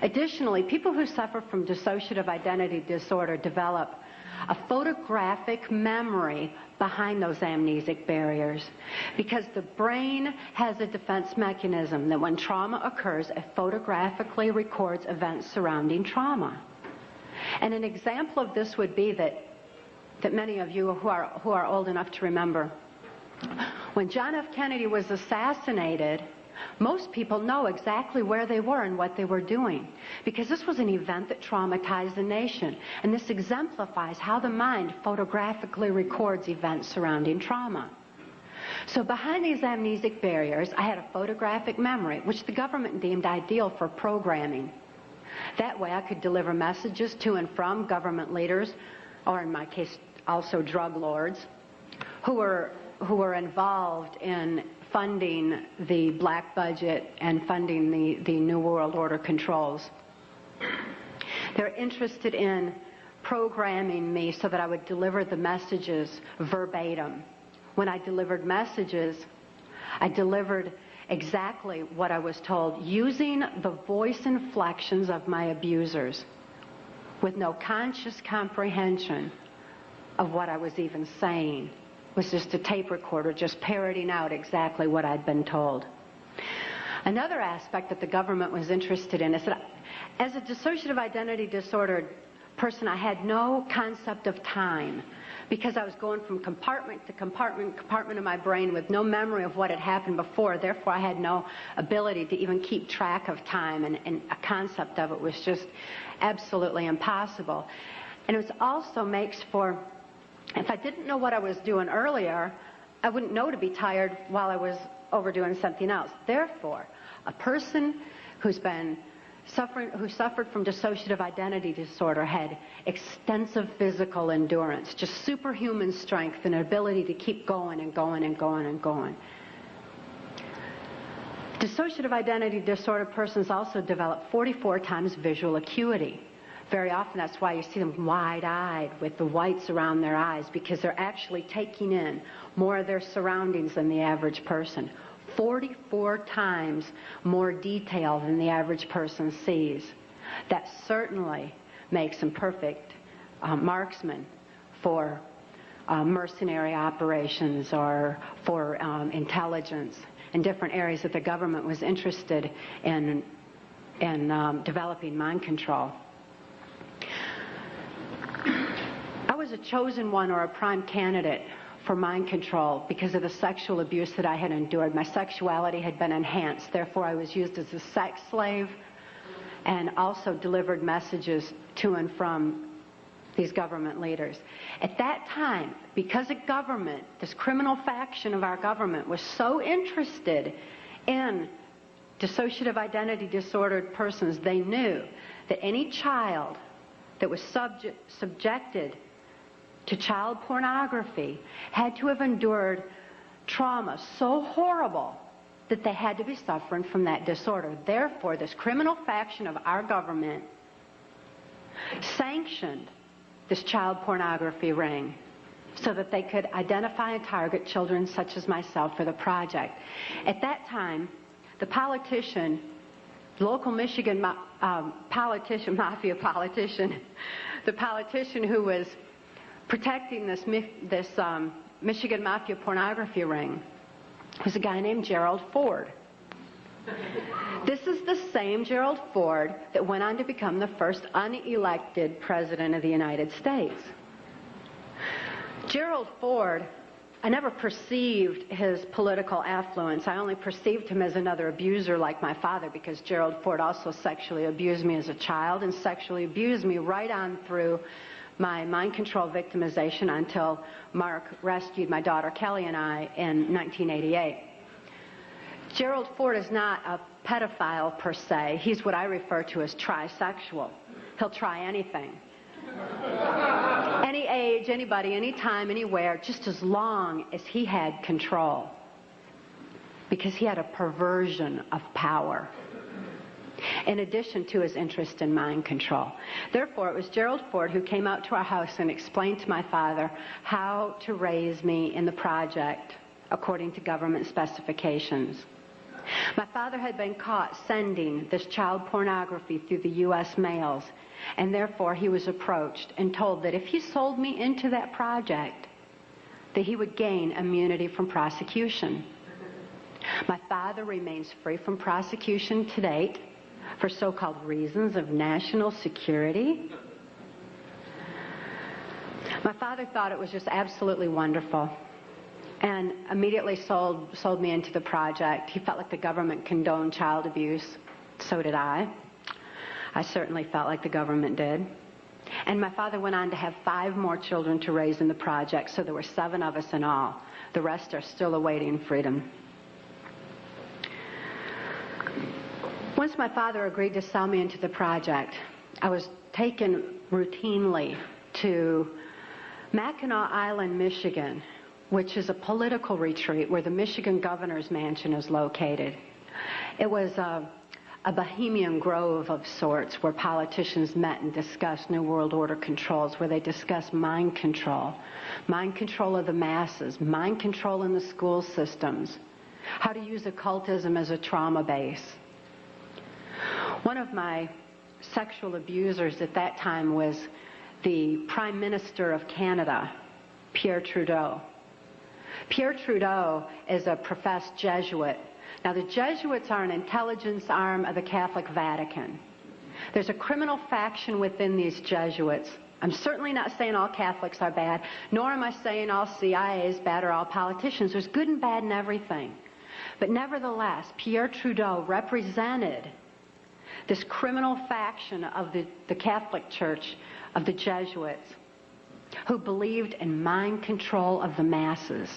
B: Additionally, people who suffer from dissociative identity disorder develop a photographic memory behind those amnesic barriers, because the brain has a defense mechanism that when trauma occurs, it photographically records events surrounding trauma. And an example of this would be that many of you who are old enough to remember, when John F. Kennedy was assassinated, most people know exactly where they were and what they were doing, because this was an event that traumatized the nation. And this exemplifies how the mind photographically records events surrounding trauma. So behind these amnesic barriers, I had a photographic memory, which the government deemed ideal for programming. That way I could deliver messages to and from government leaders, or in my case, also drug lords, who were involved in funding the black budget and funding the New World Order controls. They're interested in programming me so that I would deliver the messages verbatim. When I delivered messages, I delivered exactly what I was told, using the voice inflections of my abusers, with no conscious comprehension of what I was even saying. It was just a tape recorder just parroting out exactly what I'd been told. Another aspect that the government was interested in is that as a dissociative identity disordered person, I had no concept of time, because I was going from compartment to compartment of my brain with no memory of what had happened before. Therefore, I had no ability to even keep track of time, and a concept of it was just absolutely impossible. And it also makes for, if I didn't know what I was doing earlier, I wouldn't know to be tired while I was overdoing something else. Therefore, a person who suffered from dissociative identity disorder had extensive physical endurance, just superhuman strength and ability to keep going and going and going and going. Dissociative identity disorder persons also develop 44 times visual acuity. Very often that's why you see them wide-eyed with the whites around their eyes, because they're actually taking in more of their surroundings than the average person. 44 times more detail than the average person sees. That certainly makes them perfect marksmen for mercenary operations or for intelligence in different areas that the government was interested in developing mind control. was a chosen one or a prime candidate for mind control because of the sexual abuse that I had endured. My sexuality had been enhanced. Therefore, I was used as a sex slave and also delivered messages to and from these government leaders. At that time, because a government, this criminal faction of our government, was so interested in dissociative identity disordered persons, they knew that any child that was subjected to child pornography had to have endured trauma so horrible that they had to be suffering from that disorder. Therefore, this criminal faction of our government sanctioned this child pornography ring so that they could identify and target children such as myself for the project. At that time, the politician, local Michigan politician, mafia politician, the politician who was protecting this Michigan mafia pornography ring was a guy named Gerald Ford. This is the same Gerald Ford that went on to become the first unelected president of the United States. Gerald Ford, I never perceived his political affluence. I only perceived him as another abuser like my father, because Gerald Ford also sexually abused me as a child and sexually abused me right on through my mind control victimization until Mark rescued my daughter Kelly and I in 1988. Gerald Ford is not a pedophile per se. He's what I refer to as trisexual. He'll try anything. Any age, anybody, anytime, anywhere, just as long as he had control. Because he had a perversion of power, in addition to his interest in mind control. Therefore, it was Gerald Ford who came out to our house and explained to my father how to raise me in the project according to government specifications. My father had been caught sending this child pornography through the U.S. mails, and therefore he was approached and told that if he sold me into that project, that he would gain immunity from prosecution. My father remains free from prosecution to date for so-called reasons of national security. My father thought it was just absolutely wonderful and immediately sold me into the project. He felt like the government condoned child abuse. So did I. I certainly felt like the government did. And my father went on to have 5 more children to raise in the project, so there were 7 of us in all. The rest are still awaiting freedom. Once my father agreed to sell me into the project, I was taken routinely to Mackinac Island, Michigan, which is a political retreat where the Michigan governor's mansion is located. It was a bohemian grove of sorts where politicians met and discussed New World Order controls, where they discussed mind control of the masses, mind control in the school systems, how to use occultism as a trauma base. One of my sexual abusers at that time was the Prime Minister of Canada, Pierre Trudeau. Pierre Trudeau is a professed Jesuit. Now, the Jesuits are an intelligence arm of the Catholic Vatican. There's a criminal faction within these Jesuits. I'm certainly not saying all Catholics are bad, nor am I saying all CIA is bad or all politicians. There's good and bad in everything. But nevertheless, Pierre Trudeau represented this criminal faction of the Catholic Church, of the Jesuits, who believed in mind control of the masses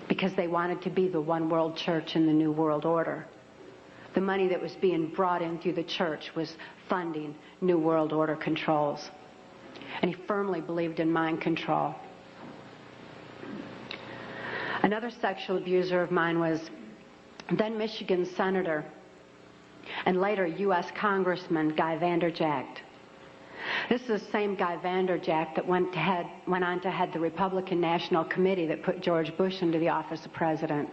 B: because they wanted to be the one world church in the New World Order. The money that was being brought in through the church was funding New World Order controls. And he firmly believed in mind control. Another sexual abuser of mine was then Michigan Senator and later U.S. Congressman Guy Vanderjagt. This is the same Guy Vanderjagt that went on to head the Republican National Committee that put George Bush into the office of president.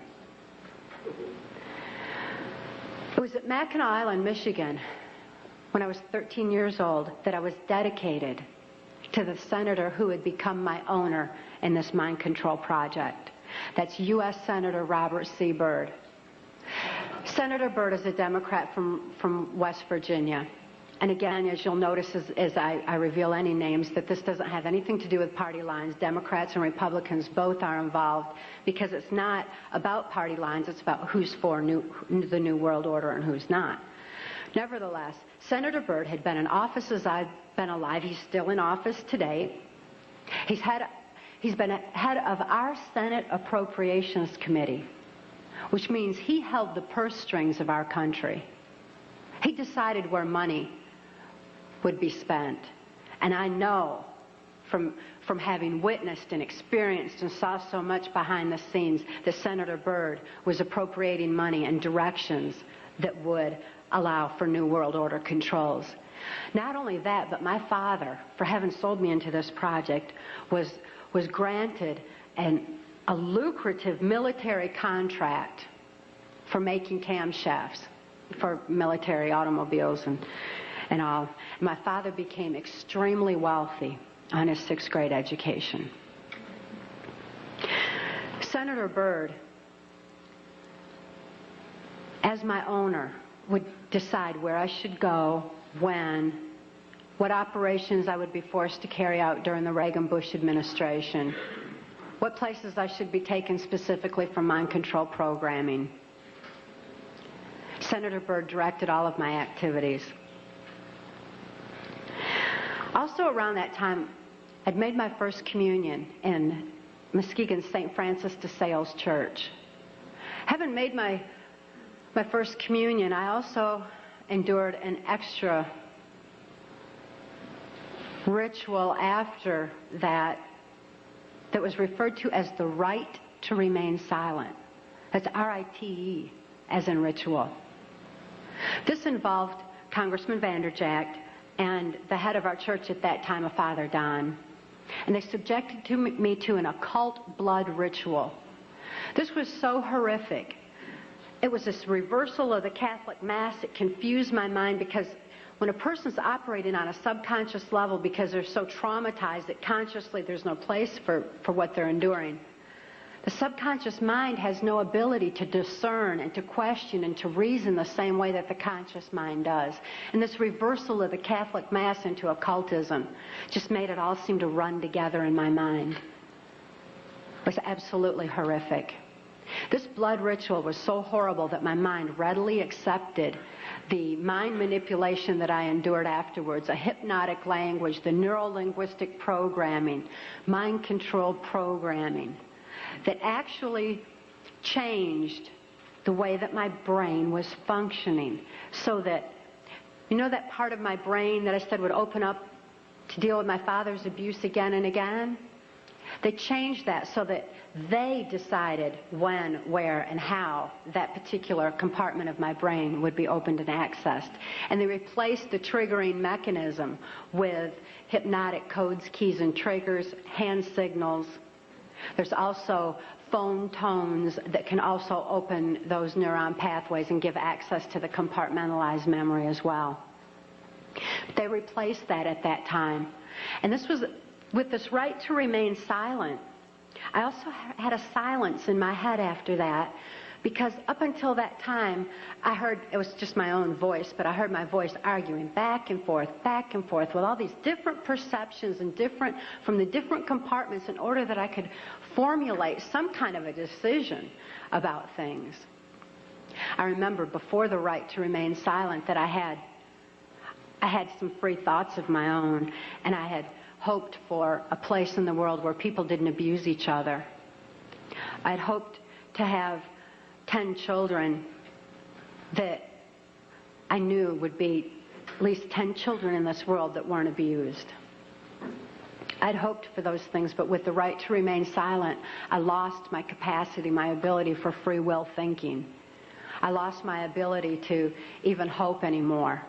B: It was at Mackinac Island, Michigan, when I was 13 years old, that I was dedicated to the senator who had become my owner in this mind control project. That's U.S. Senator Robert C. Byrd. Senator Byrd is a Democrat from West Virginia. And again, as you'll notice as I reveal any names, that this doesn't have anything to do with party lines. Democrats and Republicans both are involved, because it's not about party lines, it's about who's for the New World Order and who's not. Nevertheless, Senator Byrd had been in office as I've been alive. He's still in office today. He's been head of our Senate Appropriations Committee, which means he held the purse strings of our country. He decided where money would be spent. And I know from having witnessed and experienced and saw so much behind the scenes that Senator Byrd was appropriating money in directions that would allow for New World Order controls. Not only that, but my father, for having sold me into this project, was granted a lucrative military contract for making camshafts for military automobiles and all. My father became extremely wealthy on his 6th grade education. Senator Byrd, as my owner, would decide where I should go, when, what operations I would be forced to carry out during the Reagan-Bush administration, what places I should be taken specifically for mind control programming. Senator Byrd directed all of my activities. Also around that time, I'd made my first communion in Muskegon's St. Francis de Sales Church. Having made my first communion, I also endured an extra ritual after that was referred to as the rite to remain silent. That's R-I-T-E, as in ritual. This involved Congressman Vanderjagt and the head of our church at that time, a Father Don. And they subjected me to an occult blood ritual. This was so horrific. It was this reversal of the Catholic Mass. It confused my mind, because when a person's operating on a subconscious level because they're so traumatized that consciously there's no place for what they're enduring, the subconscious mind has no ability to discern and to question and to reason the same way that the conscious mind does. And this reversal of the Catholic Mass into occultism just made it all seem to run together in my mind. It was absolutely horrific. This blood ritual was so horrible that my mind readily accepted the mind manipulation that I endured afterwards, a hypnotic language, the neuro-linguistic programming, mind control programming, that actually changed the way that my brain was functioning, so that, you know, that part of my brain that I said would open up to deal with my father's abuse again and again? They changed that so that they decided when, where, and how that particular compartment of my brain would be opened and accessed. And they replaced the triggering mechanism with hypnotic codes, keys, and triggers, hand signals. There's also phone tones that can also open those neuron pathways and give access to the compartmentalized memory as well. They replaced that at that time. And this was with this right to remain silent. I also had a silence in my head after that, because up until that time, I heard, it was just my own voice, but I heard my voice arguing back and forth with all these different perceptions and from the different compartments in order that I could formulate some kind of a decision about things. I remember before the right to remain silent that I had some free thoughts of my own, and I had hoped for a place in the world where people didn't abuse each other. I'd hoped to have 10 children that I knew would be at least 10 children in this world that weren't abused. I'd hoped for those things, but with the right to remain silent, I lost my capacity, my ability for free will thinking. I lost my ability to even hope anymore.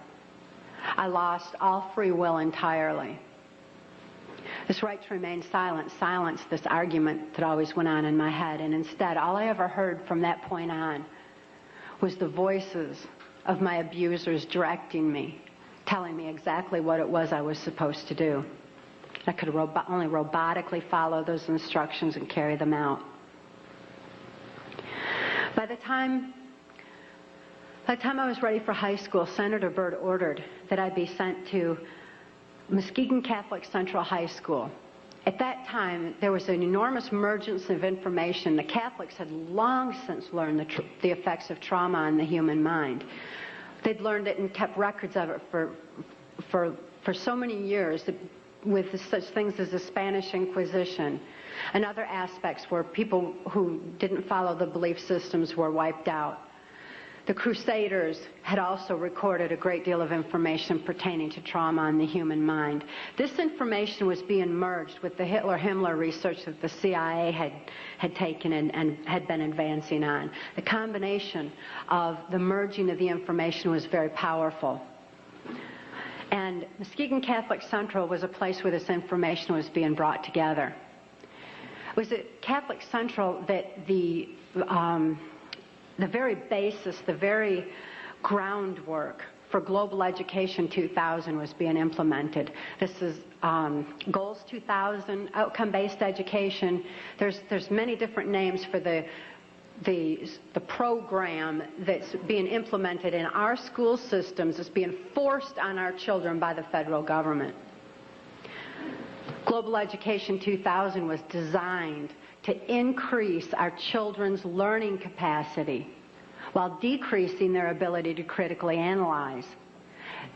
B: I lost all free will entirely. This right to remain silent silenced this argument that always went on in my head, and instead, all I ever heard from that point on was the voices of my abusers directing me, telling me exactly what it was I was supposed to do. I could only robotically follow those instructions and carry them out. By the time By the time I was ready for high school, Senator Byrd ordered that I be sent to Muskegon Catholic Central High School. At that time, there was an enormous emergence of information. The Catholics had long since learned the effects of trauma on the human mind. They'd learned it and kept records of it for so many years, with such things as the Spanish Inquisition and other aspects where people who didn't follow the belief systems were wiped out. The Crusaders had also recorded a great deal of information pertaining to trauma on the human mind. This information was being merged with the Hitler-Himmler research that the CIA had taken and had been advancing on. The combination of the merging of the information was very powerful. And Muskegon Catholic Central was a place where this information was being brought together. It was at Catholic Central that the very basis, the very groundwork for Global Education 2000 was being implemented. This is Goals 2000, outcome-based education. There's many different names for the program that's being implemented in our school systems. It's being forced on our children by the federal government. Global Education 2000 was designed to increase our children's learning capacity while decreasing their ability to critically analyze.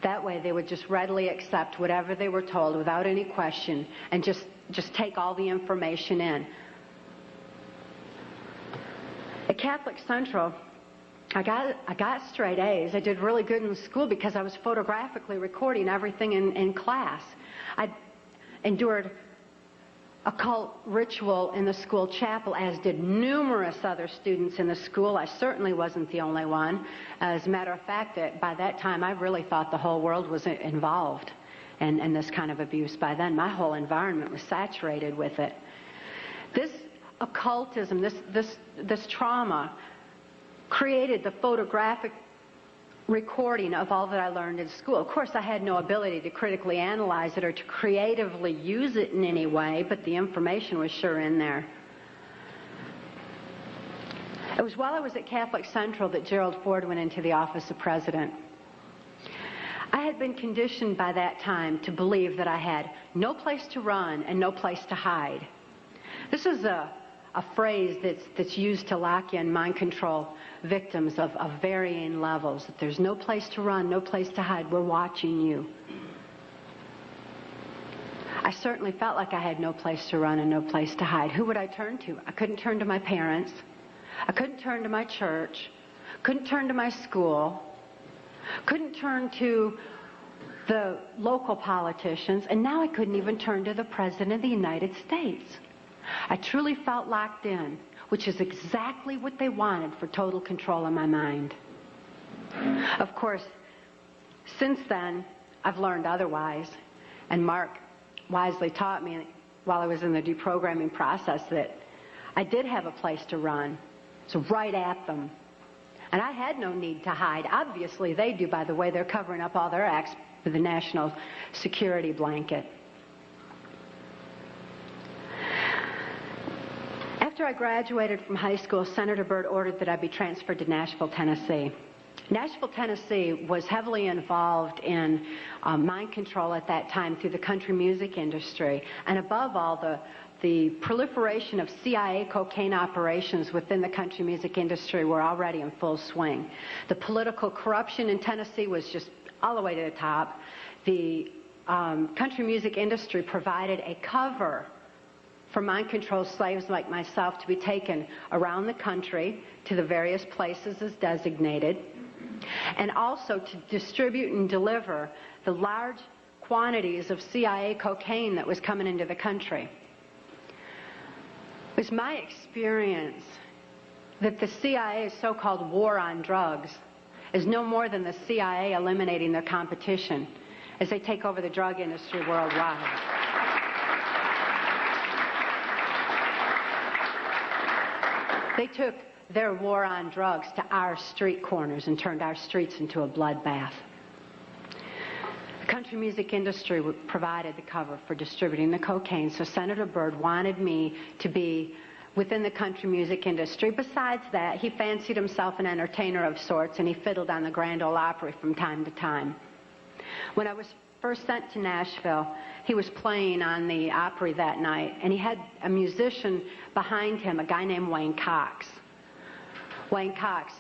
B: That way they would just readily accept whatever they were told without any question and just take all the information in. At Catholic Central, I got straight A's. I did really good in school because I was photographically recording everything in class. I endured occult ritual in the school chapel, as did numerous other students in the school. I certainly wasn't the only one. As a matter of fact, by that time, I really thought the whole world was involved in this kind of abuse. By then, my whole environment was saturated with it. This occultism, this trauma, created the photographic recording of all that I learned in school. Of course, I had no ability to critically analyze it or to creatively use it in any way, but the information was sure in there. It was while I was at Catholic Central that Gerald Ford went into the office of president. I had been conditioned by that time to believe that I had no place to run and no place to hide. This is a phrase that's used to lock in mind control victims of varying levels. That there's no place to run, no place to hide. We're watching you. I certainly felt like I had no place to run and no place to hide. Who would I turn to? I couldn't turn to my parents. I couldn't turn to my church. Couldn't turn to my school. Couldn't turn to the local politicians. And now I couldn't even turn to the President of the United States. I truly felt locked in, which is exactly what they wanted for total control of my mind. Of course, since then, I've learned otherwise. And Mark wisely taught me while I was in the deprogramming process that I did have a place to run. So right at them. And I had no need to hide. Obviously, they do, by the way. They're covering up all their acts with the national security blanket. After I graduated from high school, Senator Byrd ordered that I be transferred to Nashville, Tennessee. Nashville, Tennessee was heavily involved in mind control at that time through the country music industry, and above all, the proliferation of CIA cocaine operations within the country music industry were already in full swing. The political corruption in Tennessee was just all the way to the top. The country music industry provided a cover for mind-controlled slaves like myself to be taken around the country to the various places as designated, and also to distribute and deliver the large quantities of CIA cocaine that was coming into the country. It was my experience that the CIA's so-called war on drugs is no more than the CIA eliminating their competition as they take over the drug industry worldwide. They took their war on drugs to our street corners and turned our streets into a bloodbath. The country music industry provided the cover for distributing the cocaine, so Senator Byrd wanted me to be within the country music industry. Besides that, he fancied himself an entertainer of sorts, and he fiddled on the Grand Ole Opry from time to time. When I was first sent to Nashville, he was playing on the Opry that night, and he had a musician behind him, a guy named Wayne Cox. Wayne Cox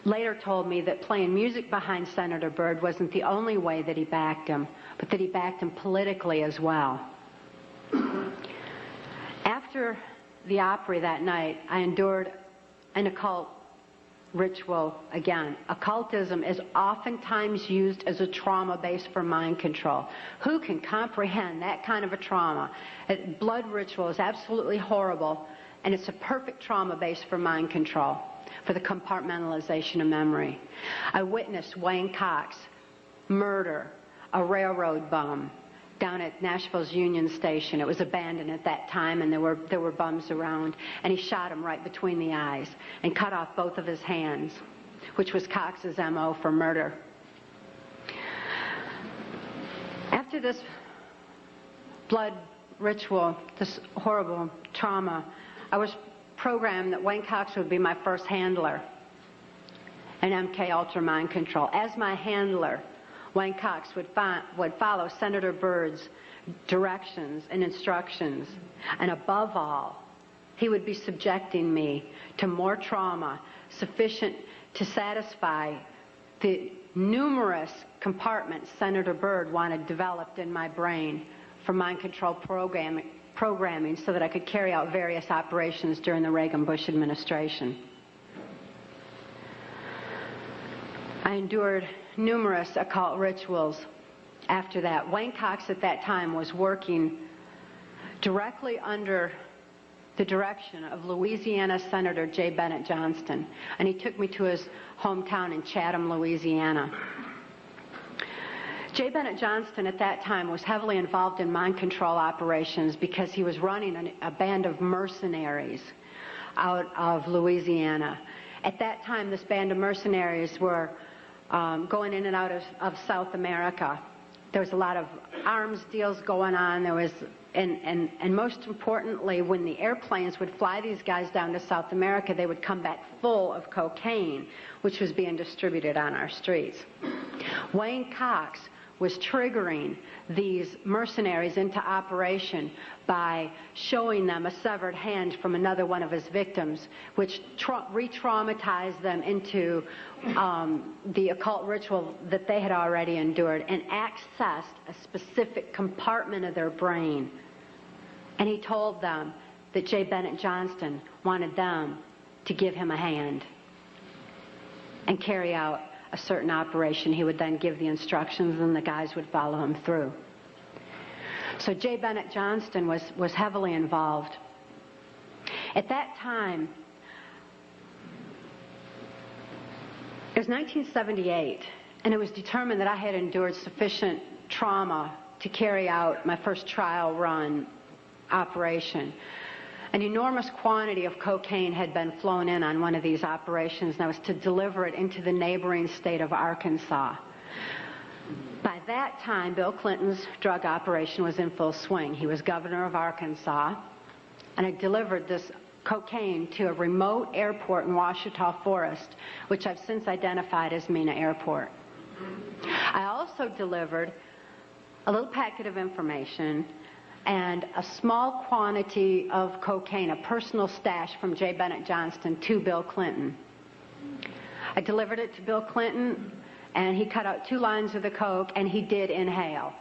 B: later told me that playing music behind Senator Byrd wasn't the only way that he backed him, but that he backed him politically as well. After the Opry that night, I endured an occult ritual again. Occultism is oftentimes used as a trauma base for mind control. Who can comprehend that kind of a trauma? A blood ritual is absolutely horrible, and it's a perfect trauma base for mind control, for the compartmentalization of memory. I witnessed Wayne Cox murder a railroad bum down at Nashville's Union Station. It was abandoned at that time, and there were bums around, and he shot him right between the eyes and cut off both of his hands, which was Cox's MO for murder. After this blood ritual, this horrible trauma, I was programmed that Wayne Cox would be my first handler in MK Ultra Mind Control. As my handler, Wayne Cox would follow Senator Byrd's directions and instructions, and above all, he would be subjecting me to more trauma sufficient to satisfy the numerous compartments Senator Byrd wanted developed in my brain for mind control programming so that I could carry out various operations during the Reagan-Bush administration. I endured numerous occult rituals after that. Wayne Cox at that time was working directly under the direction of Louisiana Senator J. Bennett Johnston, and he took me to his hometown in Chatham, Louisiana. J. Bennett Johnston at that time was heavily involved in mind control operations because he was running a band of mercenaries out of Louisiana. At that time, this band of mercenaries were going in and out of South America. There was a lot of arms deals going on. There was, and most importantly, when the airplanes would fly these guys down to South America, they would come back full of cocaine, which was being distributed on our streets. Wayne Cox was triggering these mercenaries into operation by showing them a severed hand from another one of his victims, which re-traumatized them into the occult ritual that they had already endured and accessed a specific compartment of their brain. And he told them that J. Bennett Johnston wanted them to give him a hand and carry out a certain operation. He would then give the instructions and the guys would follow him through. So J. Bennett Johnston was heavily involved. At that time, it was 1978, and it was determined that I had endured sufficient trauma to carry out my first trial run operation. An enormous quantity of cocaine had been flown in on one of these operations, and I was to deliver it into the neighboring state of Arkansas. By that time, Bill Clinton's drug operation was in full swing. He was governor of Arkansas, and I delivered this cocaine to a remote airport in Ouachita Forest, which I've since identified as Mena Airport. I also delivered a little packet of information and a small quantity of cocaine, a personal stash from J. Bennett Johnston, to Bill Clinton. I delivered it to Bill Clinton, and he cut out 2 lines of the coke, and he did inhale.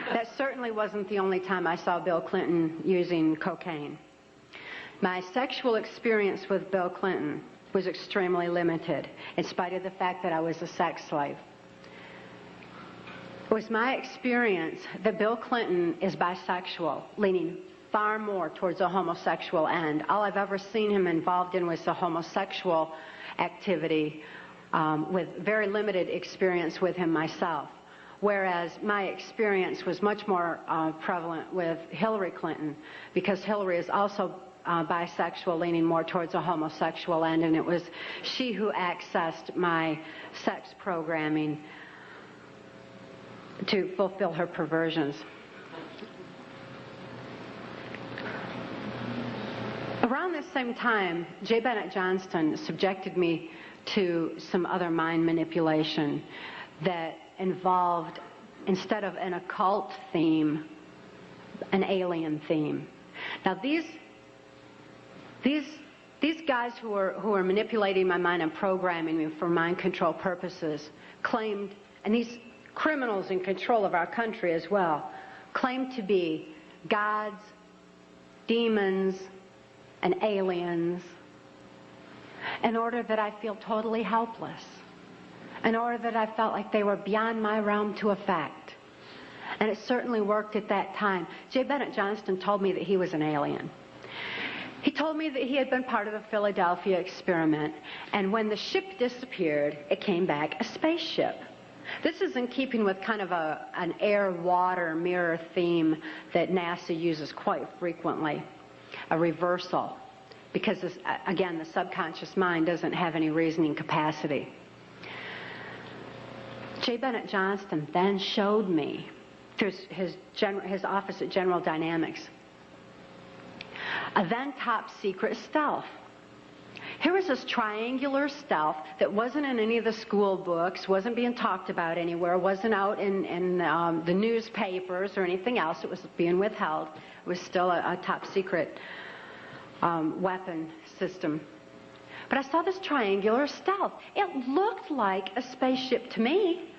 B: That certainly wasn't the only time I saw Bill Clinton using cocaine. My sexual experience with Bill Clinton was extremely limited, in spite of the fact that I was a sex slave. It was my experience that Bill Clinton is bisexual, leaning far more towards a homosexual end. All I've ever seen him involved in was a homosexual activity, with very limited experience with him myself. Whereas my experience was much more prevalent with Hillary Clinton, because Hillary is also bisexual, leaning more towards a homosexual end, and it was she who accessed my sex programming to fulfill her perversions. Around this same time, J. Bennett Johnston subjected me to some other mind manipulation that involved, instead of an occult theme, an alien theme. Now these guys who are manipulating my mind and programming me for mind control purposes claimed, and these criminals in control of our country as well, claimed to be gods, demons, and aliens, in order that I feel totally helpless, in order that I felt like they were beyond my realm to affect. And it certainly worked at that time. J. Bennett Johnston told me that he was an alien. He told me that he had been part of the Philadelphia experiment, and when the ship disappeared, it came back a spaceship. This is in keeping with kind of an air-water mirror theme that NASA uses quite frequently, a reversal, because this, again, the subconscious mind doesn't have any reasoning capacity. J. Bennett Johnston then showed me, through his office at General Dynamics, a then top secret stealth. Here was this triangular stealth that wasn't in any of the school books, wasn't being talked about anywhere, wasn't out in the newspapers or anything else. It was being withheld. It was still a top secret weapon system. But I saw this triangular stealth. It looked like a spaceship to me.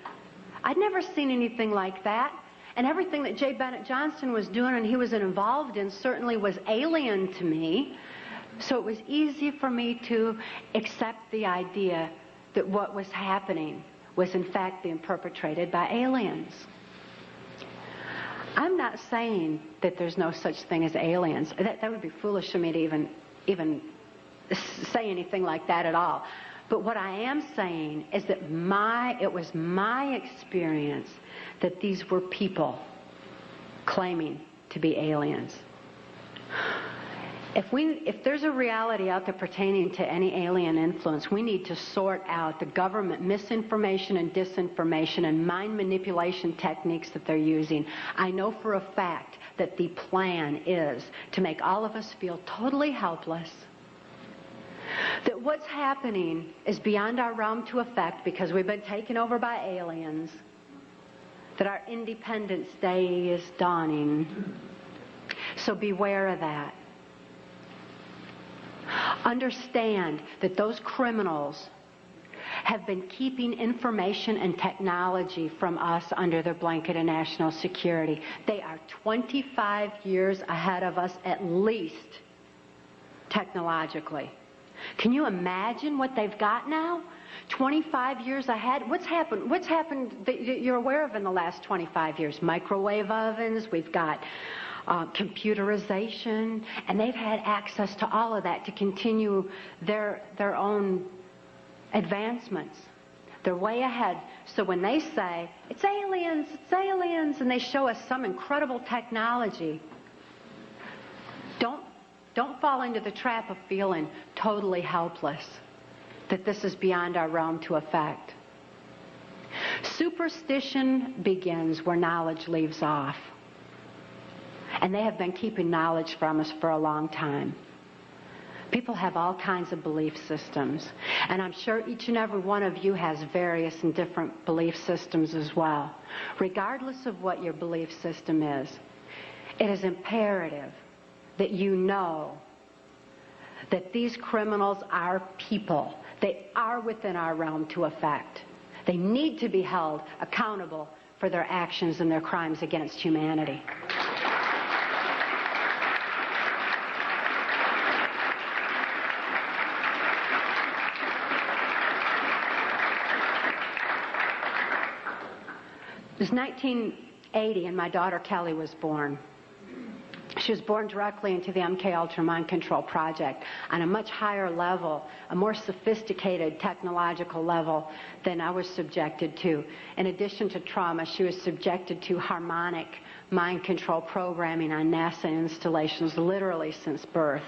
B: I'd never seen anything like that. And everything that J. Bennett Johnston was doing and he was involved in certainly was alien to me. So it was easy for me to accept the idea that what was happening was in fact being perpetrated by aliens. I'm not saying that there's no such thing as aliens. That would be foolish of me to even say anything like that at all. But what I am saying is that it was my experience that these were people claiming to be aliens. If there's a reality out there pertaining to any alien influence, we need to sort out the government misinformation and disinformation and mind manipulation techniques that they're using. I know for a fact that the plan is to make all of us feel totally helpless, that what's happening is beyond our realm to affect because we've been taken over by aliens, that our Independence Day is dawning. So beware of that. Understand that those criminals have been keeping information and technology from us under their blanket of national security. They are 25 years ahead of us at least, technologically. Can you imagine what they've got now? 25 years ahead? What's happened that you're aware of in the last 25 years? Microwave ovens, we've got computerization, and they've had access to all of that to continue their own advancements. They're way ahead. So when they say, it's aliens, and they show us some incredible technology, don't fall into the trap of feeling totally helpless, that this is beyond our realm to affect. Superstition begins where knowledge leaves off. And they have been keeping knowledge from us for a long time. People have all kinds of belief systems. And I'm sure each and every one of you has various and different belief systems as well. Regardless of what your belief system is, it is imperative that you know that these criminals are people. They are within our realm to affect. They need to be held accountable for their actions and their crimes against humanity. It was 1980 and my daughter Kelly was born. She was born directly into the MK Ultra Mind Control Project on a much higher level, a more sophisticated technological level than I was subjected to. In addition to trauma, she was subjected to harmonic mind control programming on NASA installations literally since birth,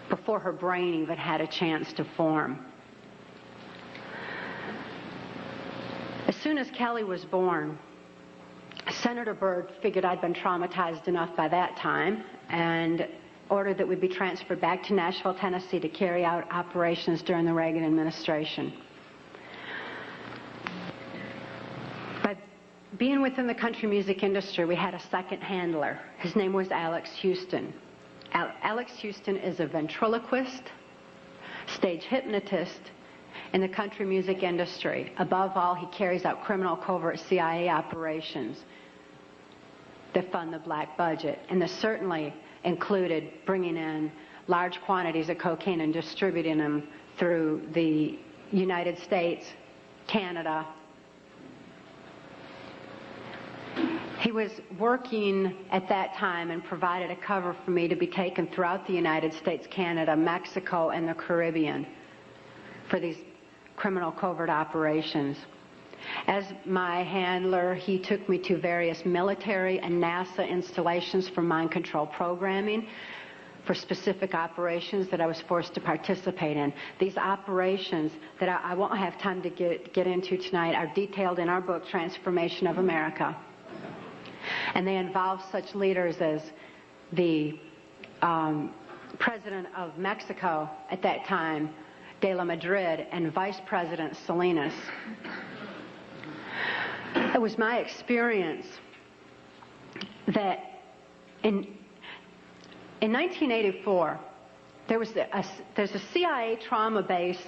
B: before her brain even had a chance to form. As soon as Kelly was born, Senator Byrd figured I'd been traumatized enough by that time and ordered that we be transferred back to Nashville, Tennessee to carry out operations during the Reagan administration. By being within the country music industry, we had a second handler. His name was Alex Houston. Alex Houston is a ventriloquist, stage hypnotist in the country music industry. Above all, he carries out criminal covert CIA operations that fund the black budget. And this certainly included bringing in large quantities of cocaine and distributing them through the United States, Canada. He was working at that time and provided a cover for me to be taken throughout the United States, Canada, Mexico, and the Caribbean for these criminal covert operations. As my handler, he took me to various military and NASA installations for mind control programming for specific operations that I was forced to participate in. These operations that I won't have time to get into tonight are detailed in our book, Transformation of America. And they involve such leaders as the President of Mexico at that time, De La Madrid, and Vice President Salinas. It was my experience that in 1984, there's a CIA trauma base,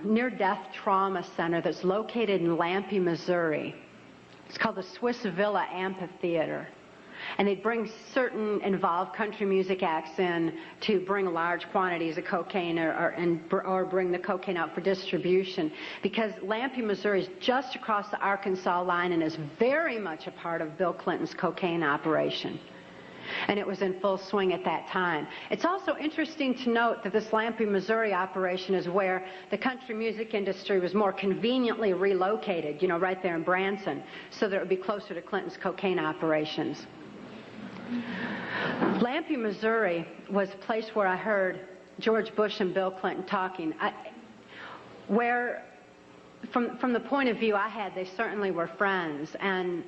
B: near-death trauma center that's located in Lampe, Missouri. It's called the Swiss Villa Amphitheater. And they'd bring certain involved country music acts in to bring large quantities of cocaine or bring the cocaine out for distribution, because Lampe, Missouri is just across the Arkansas line and is very much a part of Bill Clinton's cocaine operation. And it was in full swing at that time. It's also interesting to note that this Lampe, Missouri operation is where the country music industry was more conveniently relocated, right there in Branson, so that it would be closer to Clinton's cocaine operations. Lampe, Missouri was a place where I heard George Bush and Bill Clinton talking, where, from the point of view I had, they certainly were friends, and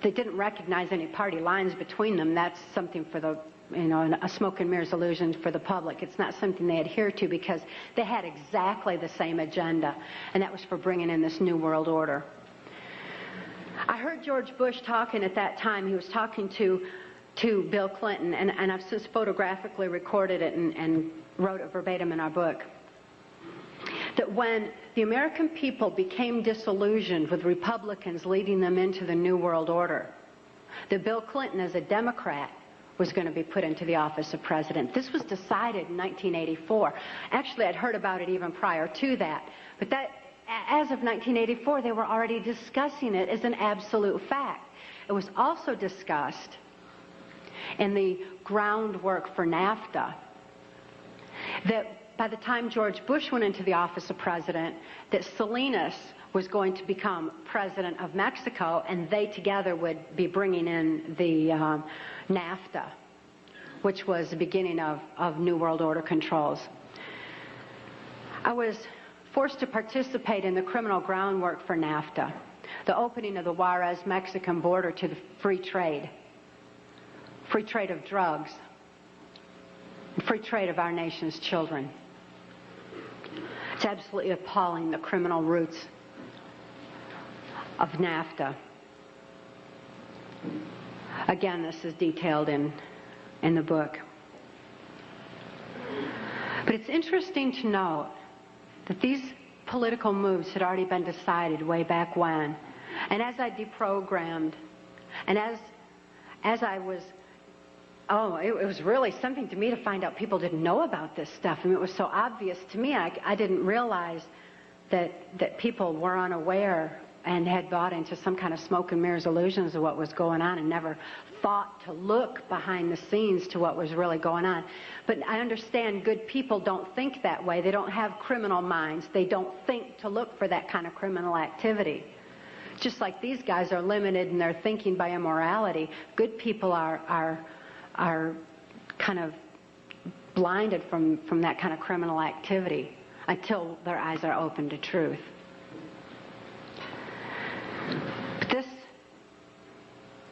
B: they didn't recognize any party lines between them. That's something for the, a smoke and mirrors illusion for the public. It's not something they adhere to, because they had exactly the same agenda, and that was for bringing in this new world order. I heard George Bush talking at that time. He was talking to Bill Clinton, and I've since photographically recorded it and wrote it verbatim in our book, that when the American people became disillusioned with Republicans leading them into the New World Order, that Bill Clinton, as a Democrat, was going to be put into the office of president. This was decided in 1984. Actually, I'd heard about it even prior to that, but as of 1984, they were already discussing it as an absolute fact. It was also discussed in the groundwork for NAFTA that by the time George Bush went into the office of president, that Salinas was going to become president of Mexico, and they together would be bringing in the NAFTA, which was the beginning of New World Order controls. I was forced to participate in the criminal groundwork for NAFTA, the opening of the Juarez-Mexican border to the free trade of drugs, free trade of our nation's children. It's absolutely appalling, the criminal roots of NAFTA. Again, this is detailed in the book. But it's interesting to note that these political moves had already been decided way back when. And as I deprogrammed, and as I was, it was really something to me to find out people didn't know about this stuff. I mean, it was so obvious to me. I didn't realize that people were unaware and had bought into some kind of smoke and mirrors illusions of what was going on and never thought to look behind the scenes to what was really going on. But I understand good people don't think that way. They don't have criminal minds. They don't think to look for that kind of criminal activity. Just like these guys are limited in their thinking by immorality, good people are kind of blinded from that kind of criminal activity until their eyes are open to truth. But this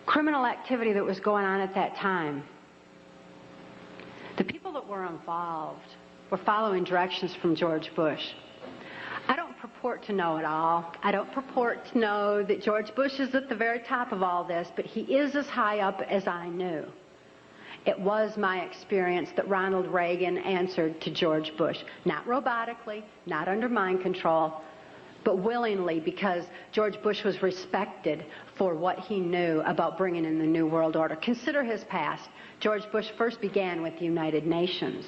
B: criminal activity that was going on at that time. The people that were involved were following directions from George Bush. I don't purport to know it all. I don't purport to know that George Bush is at the very top of all this, but he is as high up as I knew. It was my experience that Ronald Reagan answered to George Bush, not robotically, not under mind control, but willingly, because George Bush was respected for what he knew about bringing in the New World Order. Consider his past. George Bush first began with the United Nations.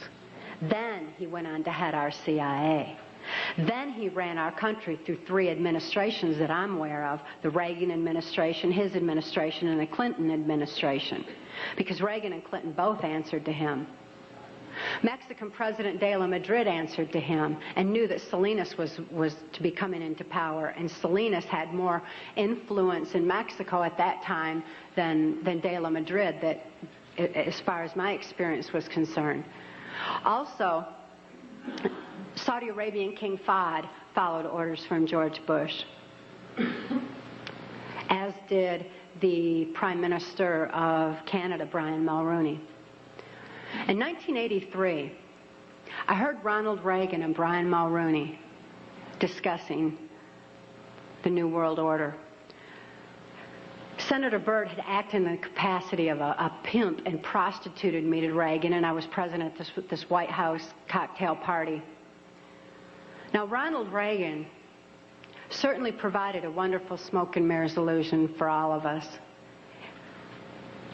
B: Then he went on to head our CIA. Then he ran our country through 3 administrations that I'm aware of, the Reagan administration, his administration, and the Clinton administration, because Reagan and Clinton both answered to him. Mexican President de la Madrid answered to him and knew that Salinas was to be coming into power, and Salinas had more influence in Mexico at that time than de la Madrid, that, as far as my experience was concerned. Also, Saudi Arabian King Fahd followed orders from George Bush, as did the Prime Minister of Canada, Brian Mulroney. In 1983, I heard Ronald Reagan and Brian Mulroney discussing the New World Order. Senator Byrd had acted in the capacity of a pimp and prostituted me to Reagan, and I was present at this White House cocktail party. Now, Ronald Reagan certainly provided a wonderful smoke and mirrors illusion for all of us.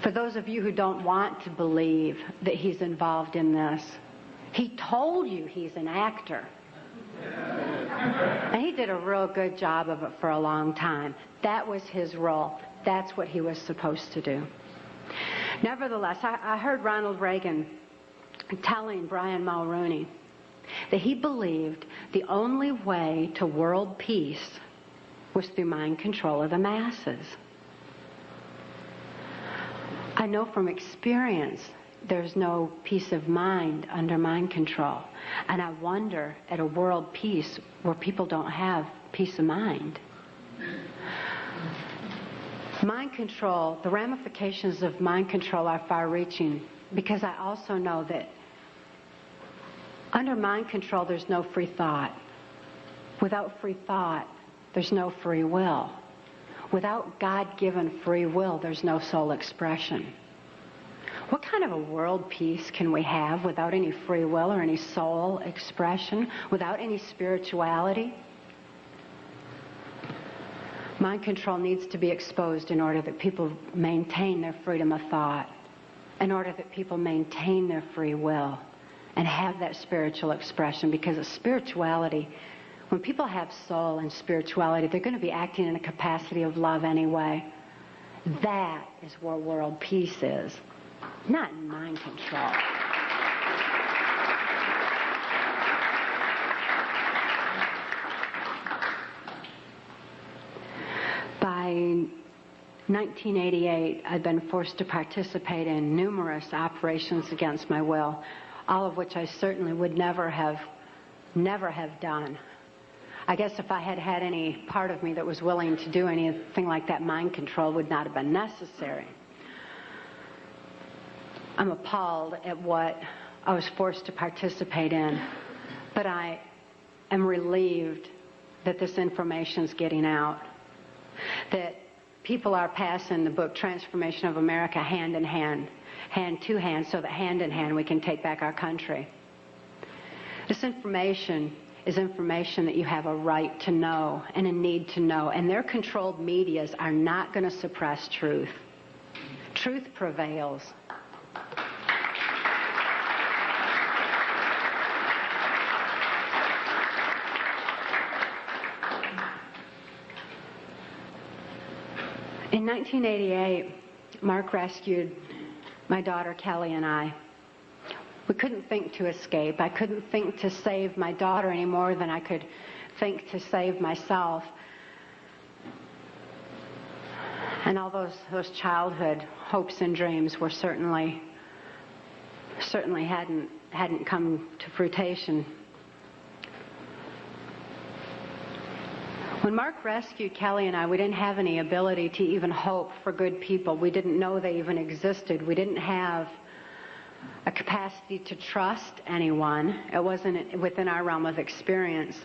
B: For those of you who don't want to believe that he's involved in this, he told you he's an actor. And he did a real good job of it for a long time. That was his role. That's what he was supposed to do. Nevertheless, I heard Ronald Reagan telling Brian Mulroney that he believed the only way to world peace was through mind control of the masses. I know from experience there's no peace of mind under mind control. And I wonder at a world peace where people don't have peace of mind. Mind control, the ramifications of mind control are far-reaching, because I also know that under mind control there's no free thought. Without free thought, there's no free will. Without God-given free will, there's no soul expression. What kind of a world peace can we have without any free will or any soul expression, without any spirituality? Mind control needs to be exposed in order that people maintain their freedom of thought, in order that people maintain their free will and have that spiritual expression, because of spirituality, when people have soul and spirituality, they're going to be acting in a capacity of love anyway. That is where world peace is, not mind control. By 1988, I'd been forced to participate in numerous operations against my will, all of which I certainly would never have done. I guess if I had had any part of me that was willing to do anything like that, mind control would not have been necessary. I'm appalled at what I was forced to participate in, but I am relieved that this information is getting out, that people are passing the book Transformation of America hand in hand, hand to hand, so that hand in hand we can take back our country. This information is information that you have a right to know and a need to know, and their controlled medias are not going to suppress truth. Truth prevails. In 1988, Mark rescued my daughter Kelly and I. We couldn't think to escape. I couldn't think to save my daughter any more than I could think to save myself. And all those childhood hopes and dreams were certainly hadn't come to fruition. When Mark rescued Kelly and I, we didn't have any ability to even hope for good people. We didn't know they even existed. We didn't have a capacity to trust anyone. It wasn't within our realm of experience.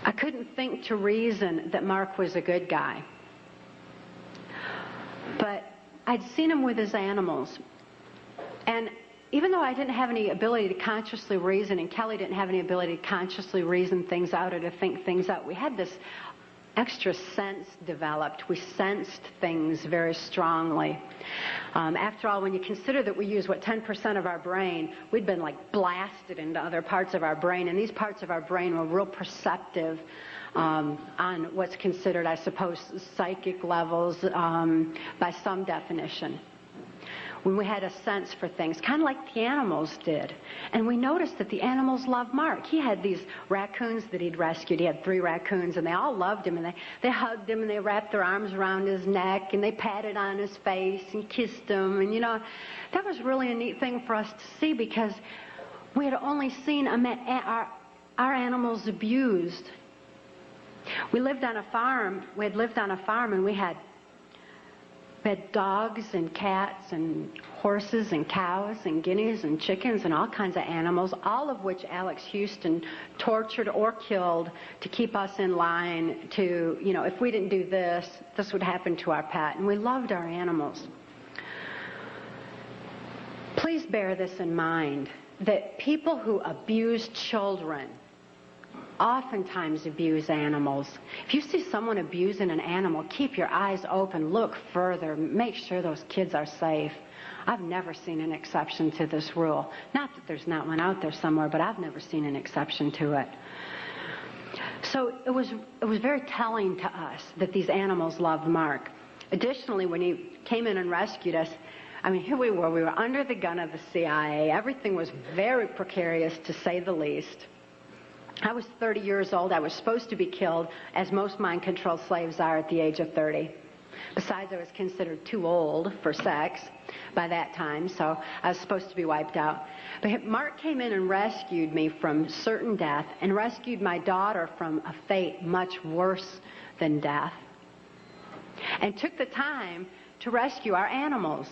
B: I couldn't think to reason that Mark was a good guy. But I'd seen him with his animals. And even though I didn't have any ability to consciously reason, and Kelly didn't have any ability to consciously reason things out or to think things out, we had this extra sense developed. We sensed things very strongly. After all, when you consider that we use, 10% of our brain, we'd been like blasted into other parts of our brain, and these parts of our brain were real perceptive on what's considered, I suppose, psychic levels by some definition. When we had a sense for things, kind of like the animals did. And we noticed that the animals loved Mark. He had these raccoons that he'd rescued. He had 3 raccoons, and they all loved him, and they hugged him, and they wrapped their arms around his neck, and they patted on his face and kissed him. And, that was really a neat thing for us to see, because we had only seen our animals abused. We lived on a farm. We had lived on a farm, and we had dogs and cats and horses and cows and guineas and chickens and all kinds of animals, all of which Alex Houston tortured or killed to keep us in line to, if we didn't do this, this would happen to our pet. And we loved our animals. Please bear this in mind, that people who abuse children oftentimes abuse animals. If you see someone abusing an animal, keep your eyes open, look further, make sure those kids are safe. I've never seen an exception to this rule. Not that there's not one out there somewhere, but I've never seen an exception to it. So it was very telling to us that these animals loved Mark. Additionally, when he came in and rescued us, here we were under the gun of the CIA. Everything was very precarious, to say the least. I was 30 years old. I was supposed to be killed, as most mind-controlled slaves are at the age of 30. Besides, I was considered too old for sex by that time, so I was supposed to be wiped out. But Mark came in and rescued me from certain death, and rescued my daughter from a fate much worse than death, and took the time to rescue our animals.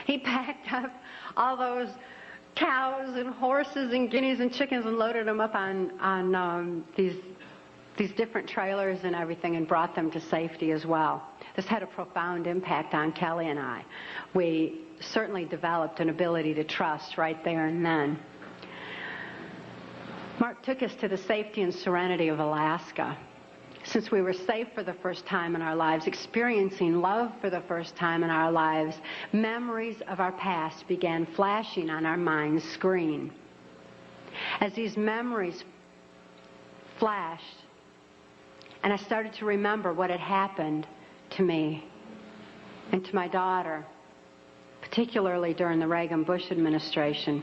B: He packed up all those cows and horses and guineas and chickens and loaded them up on these different trailers and everything, and brought them to safety as well. This had a profound impact on Kelly and I. We certainly developed an ability to trust right there and then. Mark took us to the safety and serenity of Alaska. Since we were safe for the first time in our lives, experiencing love for the first time in our lives, memories of our past began flashing on our mind's screen. As these memories flashed, and I started to remember what had happened to me and to my daughter, particularly during the Reagan-Bush administration,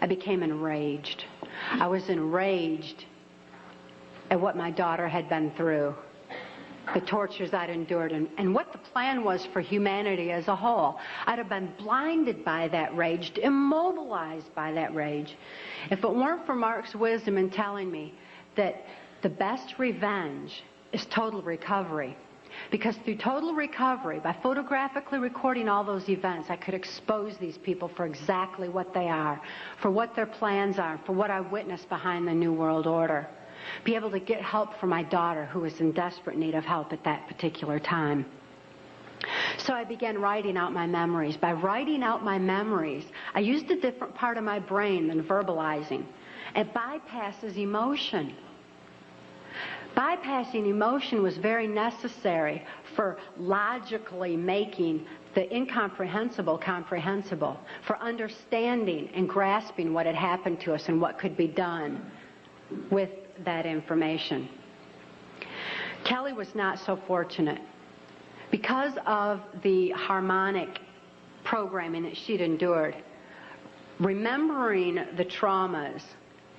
B: I became enraged. I was enraged at what my daughter had been through, the tortures I'd endured, and what the plan was for humanity as a whole. I'd have been blinded by that rage, immobilized by that rage, if it weren't for Mark's wisdom in telling me that the best revenge is total recovery. Because through total recovery, by photographically recording all those events, I could expose these people for exactly what they are, for what their plans are, for what I witnessed behind the New World Order. Be able to get help for my daughter, who was in desperate need of help at that particular time. So I began writing out my memories. By writing out my memories, I used a different part of my brain than verbalizing. It bypasses emotion. Bypassing emotion was very necessary for logically making the incomprehensible comprehensible, for understanding and grasping what had happened to us and what could be done with that information. Kelly was not so fortunate. Because of the harmonic programming that she'd endured, remembering the traumas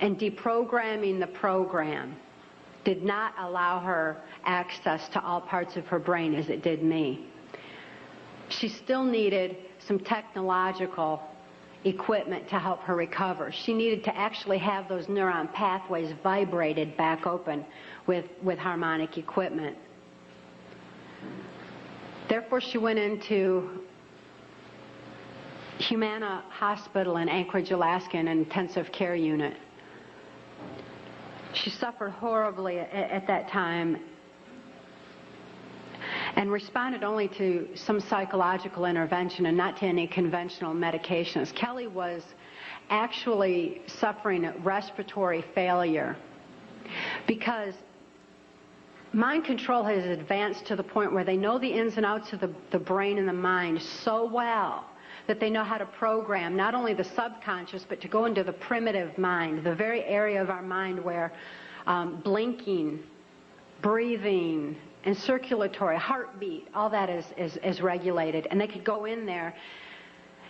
B: and deprogramming the program did not allow her access to all parts of her brain as it did me. She still needed some technological equipment to help her recover. She needed to actually have those neuron pathways vibrated back open with harmonic equipment. Therefore, she went into Humana Hospital in Anchorage, Alaska, in an intensive care unit. She suffered horribly at that time and responded only to some psychological intervention and not to any conventional medications. Kelly was actually suffering respiratory failure because mind control has advanced to the point where they know the ins and outs of the brain and the mind so well that they know how to program not only the subconscious, but to go into the primitive mind, the very area of our mind where blinking, breathing, and circulatory, heartbeat, all that is regulated. And they could go in there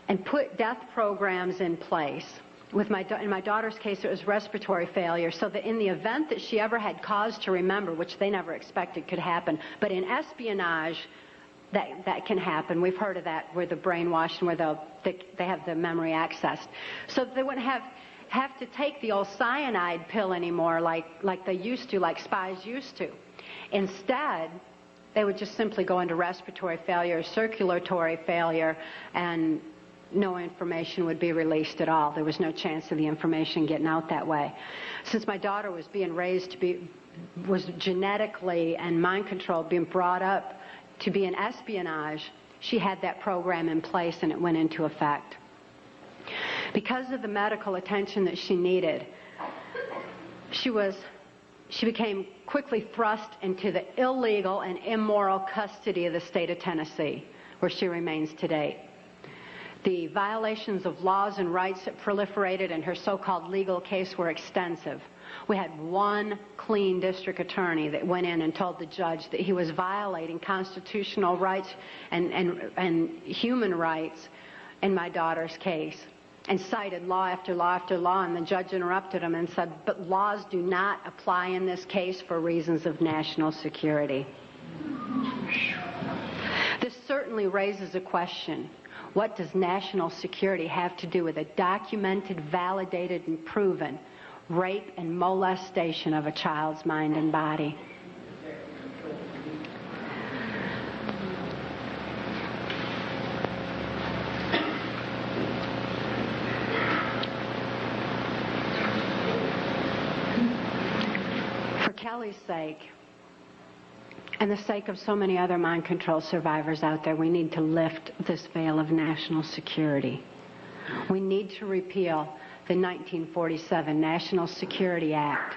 B: and put death programs in place. In my daughter's case, it was respiratory failure, so that in the event that she ever had cause to remember, which they never expected could happen, but in espionage, that can happen. We've heard of that, where the brainwashed and where they have the memory accessed. So they wouldn't have to take the old cyanide pill anymore like they used to, like spies used to. Instead, they would just simply go into respiratory failure, circulatory failure, and no information would be released at all. There was no chance of the information getting out that way. Since my daughter was being raised was genetically and mind controlled, being brought up to be in espionage, she had that program in place and it went into effect. Because of the medical attention that she needed, she became quickly thrust into the illegal and immoral custody of the state of Tennessee, where she remains today. The violations of laws and rights that proliferated in her so-called legal case were extensive. We had one clean district attorney that went in and told the judge that he was violating constitutional rights and human rights in my daughter's case, and cited law after law after law, and the judge interrupted him and said, but laws do not apply in this case for reasons of national security. This certainly raises a question. What does national security have to do with a documented, validated, and proven rape and molestation of a child's mind and body? For Kelly's sake, and the sake of so many other mind control survivors out there, we need to lift this veil of national security. We need to repeal the 1947 National Security Act.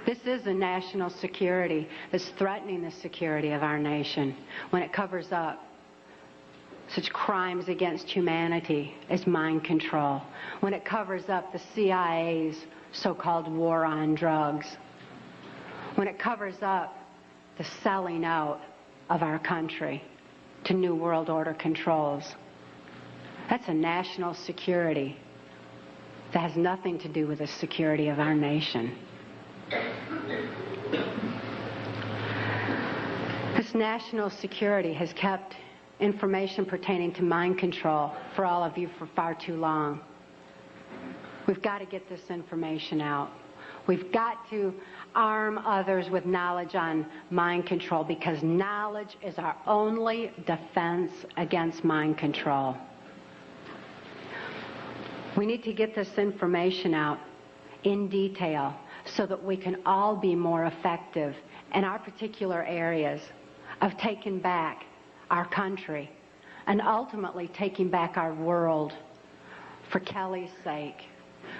B: This is a national security that's threatening the security of our nation when it covers up such crimes against humanity as mind control, when it covers up the CIA's so-called war on drugs, when it covers up the selling out of our country to New World Order controls. That's a national security that has nothing to do with the security of our nation. This national security has kept information pertaining to mind control for all of you for far too long. We've got to get this information out. We've got to arm others with knowledge on mind control, because knowledge is our only defense against mind control. We need to get this information out in detail so that we can all be more effective in our particular areas of taking back our country and ultimately taking back our world, for Kelly's sake,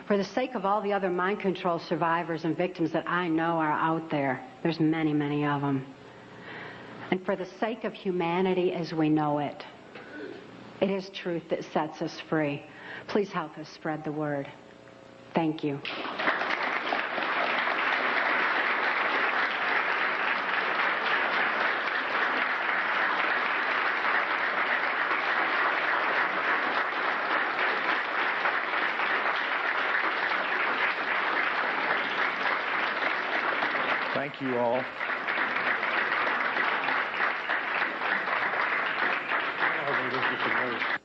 B: for the sake of all the other mind control survivors and victims that I know are out there. There's many, many of them. And for the sake of humanity as we know it. It is truth that sets us free. Please help us spread the word. Thank you.
A: Thank you all.
C: Mr. Mayor.